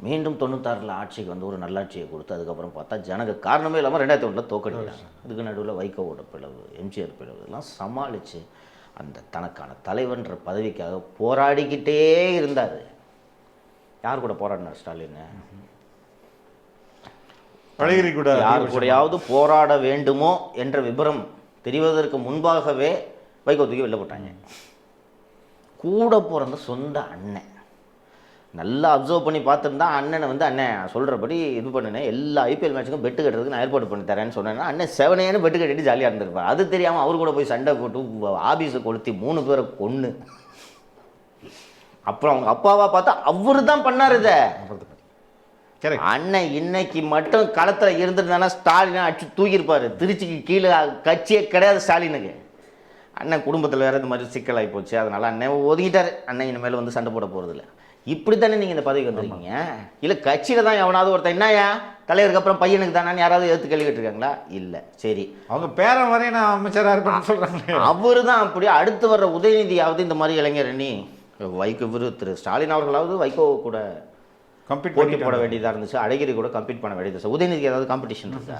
மீண்டும் 96 ஆட்சிக்கு வந்து ஒரு நல்லாட்சியை கொடுத்து அதுக்கப்புறம் பார்த்தா ஜனங்க காரணமே இல்லாமல் 2001 தோக்கடிக்கிறாங்க. அதுக்கு நடுவில் வைகோவோட பிளவு, எம்ஜிஆர் பிளவு எல்லாம் சமாளித்து அந்த தனக்கான தலைவன்ற பதவிக்காக போராடிக்கிட்டே இருந்தார். யார் கூட போராடினார் ஸ்டாலின்? யார் கூடயாவது போராட வேண்டுமோ என்ற விபரம் தெரிவதற்கு முன்பாகவே வைகோ தூக்கி வெளில போட்டாங்க. கூட பிறந்த சொந்த அண்ணன் நல்லா அப்சர்வ் பண்ணி பார்த்துருந்தா அண்ணனை வந்து அண்ணன் சொல்கிறபடி இது பண்ணினேன், எல்லா ஐபிஎல் மேட்சுக்கும் பெட்டு கட்டுறதுக்கு நான் ஏற்பாடு பண்ணி தரேன்னு சொன்னேன்னா அண்ணன் 7 பெட்டு கட்டிட்டு ஜாலியாக இருந்திருப்பார். அது தெரியாமல் அவர் கூட போய் சண்டை போட்டு ஆபீஸை கொளுத்தி 3 பேரை கொன்று அப்புறம் அவங்க அப்பாவா பார்த்தா அவரு தான் பண்ணார் இதை. அண்ணன் இன்னைக்கு மட்டும் களத்தில் இருந்திருந்தானா ஸ்டாலினை அடிச்சு தூக்கியிருப்பார். திருச்சிக்கு கீழே கட்சியே கிடையாது ஸ்டாலினுக்கு. அண்ணன் குடும்பத்தில் வேறு இந்த மாதிரி சிக்கலாகி போச்சு, அதனால் அண்ணன் ஒதுங்கிட்டார். அண்ணன் இனிமேல் வந்து சண்டை போட போகிறதில்ல. இப்படி தானே நீங்கள் இந்த பதவிக்கு வந்துருக்கீங்க? இல்லை கட்சியில் தான் எவனாவது ஒருத்தன் என்னையா தலைவருக்கு அப்புறம் பையனுக்கு தானே யாராவது எடுத்து கேள்வி கேட்டிருக்காங்களா? இல்லை. சரி, அவங்க பேரன் வரையும் நான் அமைச்சராக இருப்பேன்னு சொல்கிறாங்க. அவர் தான் அப்படி. அடுத்து வர்ற உதயநிதியாவது இந்த மாதிரி இளைஞர் நீ வைகோ திரு ஸ்டாலின் அவர்களாவது வைகோ கூட போட்டி போட வேண்டியதாக இருந்துச்சு, அழகிரி கூட கம்பீட் பண்ண வேண்டியது. உதயநிதிக்கு ஏதாவது காம்படிஷன் இருக்கா?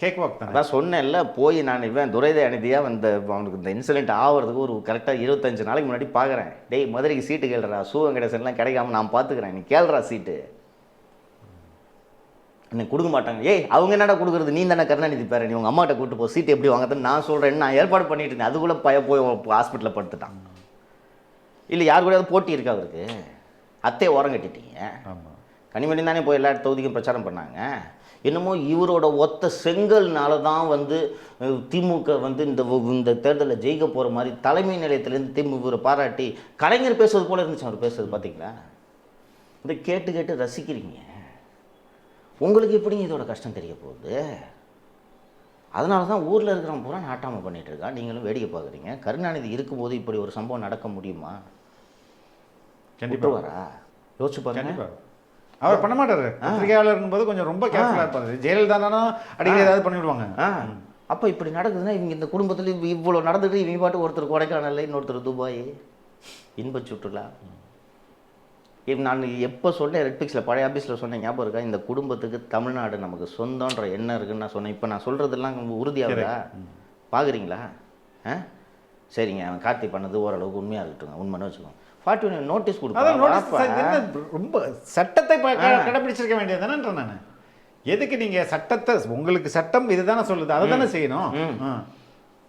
கேக் வாக் தான். அதான் சொன்னேன்ல, போய் நான் இவன் துரைதயாநிதியாக வந்த அவனுக்கு இந்த இன்சிடென்ட் ஆகிறதுக்கு ஒரு கரெக்டாக 25 நாளைக்கு முன்னாடி பார்க்குறேன். டேய் மதுரைக்கு சீட்டு கேள்றா, வெங்கடேசன்லாம் கிடைக்காம நான் பார்த்துக்கிறேன், நீ கேள்றா சீட்டு. இன்னும் கொடுக்க மாட்டாங்க. ஏய் அவங்க என்னடா கொடுக்குறது, நீ தானே கருணாநிதி பேர, நீ உங்கள் அம்மாட்ட கூப்பிட்டு போ, சீட்டு எப்படி வாங்குறதுன்னு நான் சொல்கிறேன்னு நான் ஏற்பாடு பண்ணிட்டு இருந்தேன். அதுக்குள்ளே போய் ஹாஸ்பிட்டலில் படுத்துட்டான். இல்லை யார் கூட போட்டி இருக்கா அவருக்கு? அத்தையை ஓரம் கட்டிட்டீங்க. கனிமொழி தானே போய் எல்லா தொகுதிக்கும் பிரச்சாரம் பண்ணாங்க. என்னமோ இவரோட ஒத்த செங்கல்னால தான் வந்து திமுக வந்து இந்த தேர்தலில் ஜெயிக்க போகிற மாதிரி தலைமை நிலையத்திலேருந்து திமுக பாராட்டி கலைஞர் பேசுவது போல இருந்துச்சு. அவர் பேசுறது பார்த்தீங்களா? இந்த கேட்டு கேட்டு ரசிக்கிறீங்க. உங்களுக்கு எப்படிங்க இதோட கஷ்டம் தெரிய போகுது? அதனால தான் ஊரில் இருக்கிறவங்க பூரா நாட்டாமல் பண்ணிகிட்டு இருக்கா, நீங்களும் வேடிக்கை பார்க்குறீங்க. கருணாநிதி இருக்கும்போது இப்படி ஒரு சம்பவம் நடக்க முடியுமா? கண்டிப்பாக வரா யோசிச்சு பாருங்க. அவர் பண்ண மாட்டாரு. பத்திரிகையாளர் இருக்கும்போது கொஞ்சம் ரொம்ப கேர்ஃபுல்லாக இருப்பாரு. ஜெயலலிதா அடிக்கடி ஏதாவது பண்ணிவிடுவாங்க. அப்போ இப்படி நடக்குதுன்னா இவங்க இந்த குடும்பத்தில் இவ்வளோ நடந்துட்டு இவங்க பாட்டு ஒருத்தர் கொடைக்கானல், இன்னொருத்தர் துபாய், இன்ப சுற்றுலா. நான் எப்போ சொன்னேன் ரெட்பிக்ஸில் பழைய ஆஃபீஸில் சொன்னேன் ஞாபகம் இருக்கா, இந்த குடும்பத்துக்கு தமிழ்நாடு நமக்கு சொந்தன்ற எண்ணம் இருக்குன்னு நான் சொன்னேன். இப்போ நான் சொல்கிறதெல்லாம் உறுதியாகுதா பார்க்குறீங்களா? சரிங்க, அவன் கார்த்தி பண்ணது ஓரளவுக்கு உண்மையாக இருக்கட்டும், உண்மைன்னு வச்சுக்கோங்க. 41 நோட்டீஸ் கொடுப்பா. ரொம்ப சட்டத்தை கடைப்பிடிச்சிருக்க வேண்டியது தானே நான். எதுக்கு நீங்கள் சட்டத்தை, உங்களுக்கு சட்டம் இதுதானே சொல்லுது, அதை தானே செய்யணும்.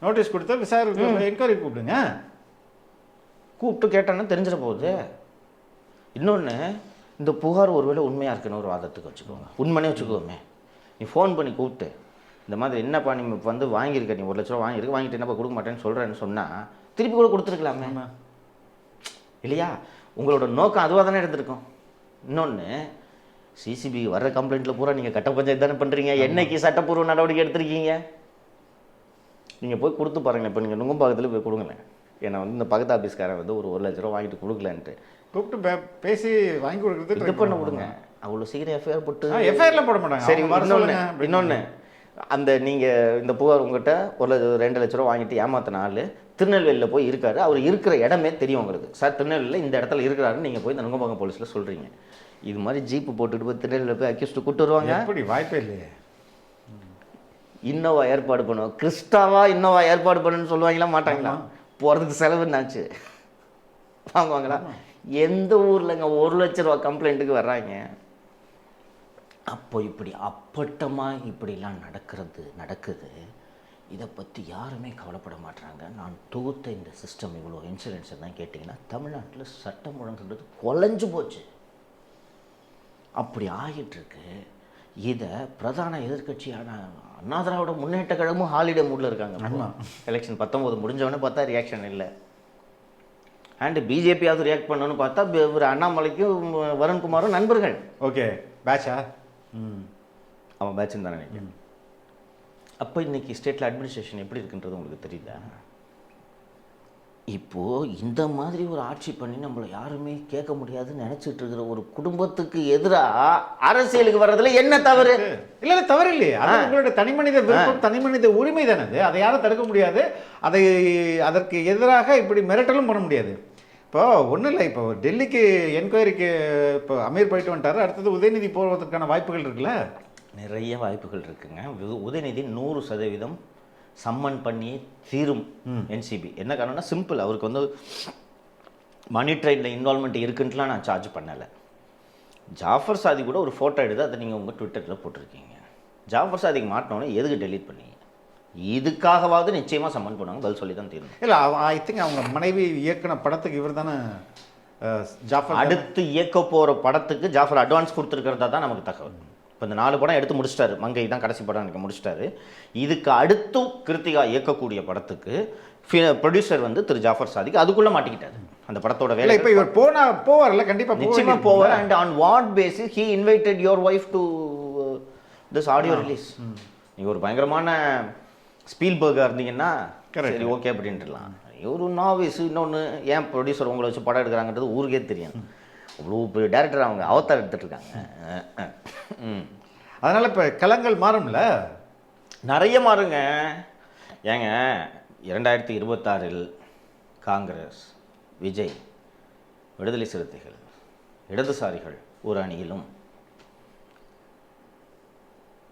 நோட்டீஸ் கொடுத்தா விசாரணை என்கொயரி கூப்பிடுங்க. கூப்பிட்டு கேட்டான்னு தெரிஞ்சிட போகுது. இன்னொன்று, இந்த புகார் ஒருவேளை உண்மையாக இருக்குன்னு ஒரு வாதத்துக்கு வச்சுக்கோங்க, உண்மைனே வச்சுக்கோமே. நீ ஃபோன் பண்ணி கூப்பிட்டு இந்த மாதிரி என்னப்பா நீ வந்து வாங்கியிருக்க, நீ 1 லட்ச ரூபா வாங்கியிருக்கு, வாங்கிட்டு என்னப்பா கொடுக்க மாட்டேன்னு சொல்கிறேன்னு சொன்னால் திருப்பி கூட கொடுத்துருக்கலாமே இல்லையா? உங்களோட நோக்கம் அதுவாக தானே எடுத்திருக்கோம். இன்னொன்று, சிசிபி வர்ற கம்ப்ளைண்ட்டில் பூரா நீங்கள் கட்ட பஞ்சாயத்து தானே பண்ணுறீங்க. என்னைக்கு சட்டப்பூர்வ நடவடிக்கை எடுத்திருக்கீங்க? நீங்கள் போய் கொடுத்து பாருங்களேன். இப்போ நீங்கள் நுங்கம்பாக்கத்தில் போய் கொடுங்களேன். ஏன்னா வந்து இந்த பக்கத்து ஆஃபீஸ்காரன் வந்து ஒரு 1 லட்ச ரூபா வாங்கிட்டு கொடுக்கலன்ட்டு கூப்பிட்டு பேசி வாங்கி கொடுக்குறது இது பண்ண விடுங்க. அவ்வளோ சீக்கிரம் எஃப்ஐஆர் போட்டு எஃப்ஐஆர்லாம் போட மாட்டாங்க. சரி, இன்னொன்று அந்த நீங்கள் இந்த புகார் உங்கள்கிட்ட 2 லட்ச ரூபா வாங்கிட்டு ஏமாத்தின ஆள் திருநெல்வேலியில் போய் இருக்காரு. அவர் இருக்கிற இடமே தெரியும் உங்களுக்கு. சார் திருநெல்வேலியில் இந்த இடத்துல இருக்கிறாருன்னு நீங்கள் போய் இந்த நுங்கம்பாக்கம் போலீஸில் சொல்கிறீங்க. இது மாதிரி ஜீப்பு போட்டுட்டு போய் திருநெல்வேலியில் போய் அக்யூஸ்ட்டு கூப்பிட்டு வருவாங்க. எப்படி? வாய்ப்பே இல்லையே. இன்னோவா ஏற்பாடு பண்ணுவோம், கிறிஸ்டாவா இன்னோவா ஏற்பாடு பண்ணுன்னு சொல்லுவாங்களா மாட்டாங்களா? போகிறதுக்கு செலவுன்னாச்சு வாங்குவாங்களா? எந்த ஊர்லங்க 1 லட்ச ரூபா கம்ப்ளைண்ட்டுக்கு வர்றாங்க? அப்போ இப்படி அப்பட்டமாக இப்படிலாம் நடக்குது. இதை பற்றி யாருமே கவலைப்பட மாட்டாங்க. நான் தொகுத்த இந்த சிஸ்டம் இவ்வளோ இன்சூரன்ஸ் தான் கேட்டிங்கன்னா தமிழ்நாட்டில் சட்டம் ஒழுங்குன்றது குலைஞ்சு போச்சு. அப்படி ஆகிட்டுருக்கு. இதை பிரதான எதிர்கட்சியான அண்ணா திராவிட முன்னேற்ற கழகமும் ஹாலிடே மூடில் இருக்காங்க. எலெக்ஷன் 19 முடிஞ்சவொடனே பார்த்தா ரியாக்ஷன் இல்லை. அண்டு பிஜேபியாவது ரியாக்ட் பண்ணணும்னு பார்த்தா ஒரு அண்ணாமலைக்கும் வருண்குமாரும் நண்பர்கள். ஓகே, பேட்சா? அவன் பேட்சுன்னு தானே நினைக்கிறேன். அப்போ இன்றைக்கி ஸ்டேட்டில் அட்மினிஸ்ட்ரேஷன் எப்படி இருக்குன்றது உங்களுக்கு தெரியுதா? இப்போது இந்த மாதிரி ஒரு ஆட்சி பண்ணி நம்மளை யாருமே கேட்க முடியாதுன்னு நினச்சிட்டு இருக்கிற ஒரு குடும்பத்துக்கு எதிராக அரசியலுக்கு வர்றதுல என்ன தவறு? இல்லை, தவறு இல்லையே. அது உங்களோட தனிமனித விருப்பம், தனிமனித உரிமை தானே. அதை யாரும் தடுக்க முடியாது. அதற்கு எதிராக இப்படி மிரட்டலும் பண்ண முடியாது. இப்போ ஒன்றும் இல்லை, இப்போ டெல்லிக்கு என்கொயரிக்கு இப்போ அமீர் போயிட்டு வந்துட்டாரு. அடுத்தது உதயநிதி போவதற்கான வாய்ப்புகள் இருக்குல்ல? நிறைய வாய்ப்புகள் இருக்குங்க. உதயநிதி 100% சம்மன் பண்ணி தீரும் என்சிபி. என்ன காரணம்னா சிம்பிள், அவருக்கு வந்து மணி ட்ரெயினில் இன்வால்மெண்ட் இருக்குன்ட்டுலாம் நான் சார்ஜ் பண்ணலை. ஜாஃபர் சாதி கூட ஒரு ஃபோட்டோ எடுத்து அதை நீங்கள் உங்கள் ட்விட்டரில் போட்டிருக்கீங்க. ஜாஃபர் சாதிக்கு மாட்டினோன்னே எதுக்கு டெலீட் பண்ணீங்க? இதுக்காகவாவது நிச்சயமாக சம்மன் பண்ணுவாங்க, பதில் சொல்லி தான் தீரும். இல்லை, ஐ திங்க் அவங்க மனைவி இயக்குன படத்துக்கு இவர் தானே ஜாஃபர். அடுத்து இயக்க போகிற படத்துக்கு ஜாஃபர் அட்வான்ஸ் கொடுத்துருக்கிறதா தான் நமக்கு தகவல். இப்போ இந்த 4 படம் எடுத்து முடிச்சிட்டாரு. மங்கை தான் கடைசி படம் எனக்கு முடிச்சிட்டாரு. இதுக்கு அடுத்தும் கிருத்திகா இயக்கக்கூடிய படத்துக்கு ப்ரொடியூசர் வந்து திரு ஜாஃபர் சாதிக் அதுக்குள்ளே மாட்டிக்கிட்டாரு. அந்த படத்தோட வேலை இப்போ இவர் போவார்ல, கண்டிப்பாக நிச்சயமாக போவார். And on what basis he invited your wife to this audio release? நீங்கள் ஒரு பயங்கரமான ஸ்பீல்பர்காக இருந்தீங்கன்னா சரி ஓகே அப்படின்ட்டுலாம். ஒரு நாவிஸ். இன்னொன்று, ஏன் ப்ரொடியூசர் உங்களை வச்சு படம் எடுக்கிறாங்கன்றது ஊருக்கே தெரியும். அவ்வளோ பெரிய டேரக்டர் அவங்க அவதார் எடுத்துகிட்டு இருக்காங்க. அதனால் இப்போ களங்கள் மாறும்ல, நிறைய மாறுங்க. ஏங்க 2026 காங்கிரஸ், விஜய், விடுதலை சிறுத்தைகள், இடதுசாரிகள் ஒரு அணியிலும்,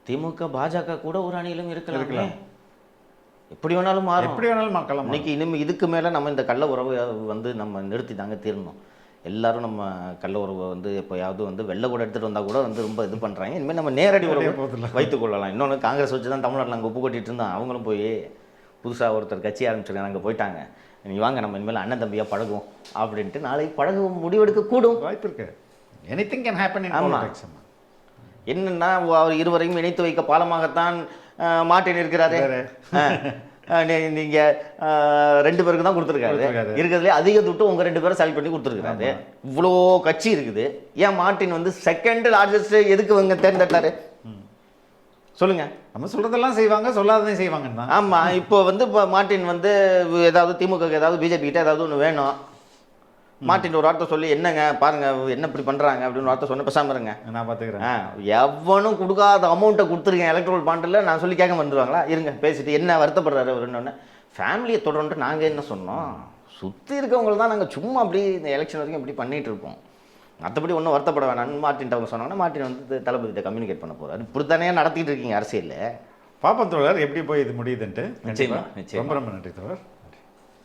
திமுக பாஜக கூட ஒரு அணியிலும் இருக்கலாம். எப்படி வேணாலும் மாறும், எப்படி வேணாலும் மாறலாம். இன்னைக்கு இனிமேல் இதுக்கு மேலே நம்ம இந்த கள்ள உறவை வந்து நம்ம நிறுத்தி தாங்க தீரணும். எல்லாரும் நம்ம கள்ள உறவை வந்து எப்போயாவது வந்து வெள்ளை கூட எடுத்துகிட்டு வந்தால் கூட வந்து ரொம்ப இது பண்ணுறாங்க. இனிமேல் நம்ம நேரடி உறவை வைத்துக் கொள்ளலாம். இன்னொன்று, காங்கிரஸ் வச்சு தான் தமிழ்நாட்டில் நாங்கள் உப்பு கொட்டிட்டு இருந்தோம். அவங்களும் போய் புதுசாக ஒருத்தர் கட்சி ஆரம்பிச்சிருக்காங்க, அங்கே போயிட்டாங்க. நீங்கள் வாங்க நம்ம இனிமேல் அண்ணன் தம்பியாக பழகும் அப்படின்ட்டு நாளைக்கு பழக முடிவெடுக்க கூடும், வாய்ப்பு இருக்கு. Anything can happen in politics. என்னன்னா அவர் இருவரையும் இணைத்து வைக்க பாலமாகத்தான் மார்ட்டின் இருக்கிறாரு. நீங்கள் 2 பேருக்கு தான் கொடுத்துருக்காரு. இருக்கிறதுலே அதிக துட்டு உங்கள் 2 பேரை செலக்ட் பண்ணி கொடுத்துருக்காரு. இவ்வளோ கட்சி இருக்குது. ஏன் மார்ட்டின் வந்து செகண்ட் லார்ஜஸ்ட் எதுக்கு இவங்க தேர்ந்தெடுத்தாரு சொல்லுங்க? நம்ம சொல்றதெல்லாம் செய்வாங்க, சொல்லாததையும் செய்வாங்கன்னா. ஆமாம், இப்போ வந்து இப்போ மார்ட்டின் வந்து ஏதாவது திமுக ஏதாவது பிஜேபி கிட்ட ஏதாவது ஒன்று வேணும், மார்ட்டின் ஒரு வார்த்தை சொல்லி என்னங்க பாருங்க என்ன இப்படி பண்ணுறாங்க அப்படின்னு வார்த்தை சொன்ன பேசாமல் இருங்க. நான் பார்த்துக்கிறேன். எவனும் கொடுக்காத அமௌண்ட்டை கொடுத்துருக்கேன் எலக்ட்ரல் பாண்டில், நான் சொல்லி கேட்க வந்துடுவாங்களா? இருங்க பேசிட்டு என்ன வருத்தப்படுறாரு அவருன்னு. ஃபேமிலியை தொடர்ந்துட்டு நாங்கள் என்ன சொன்னோம், சுற்றி இருக்கவங்கள தான் நாங்கள் சும்மா அப்படி இந்த எலெக்ஷன் வரைக்கும் இப்படி பண்ணிகிட்டு இருப்போம், மற்றபடி ஒன்றும் வருத்தப்பட வேணாம்னு மார்ட்டின் அவங்க சொன்னாங்கன்னா மார்ட்டின் வந்து தளபதியை கம்யூனிகேட் பண்ண போகிறாரு. இப்படி தானே நடத்திட்டு இருக்கீங்க அரசியலில். பாப்பம் தோழர் எப்படி போய் இது முடியுதுன்ட்டு. நிச்சயமா. ரொம்ப ரொம்ப நன்றி தோழர்.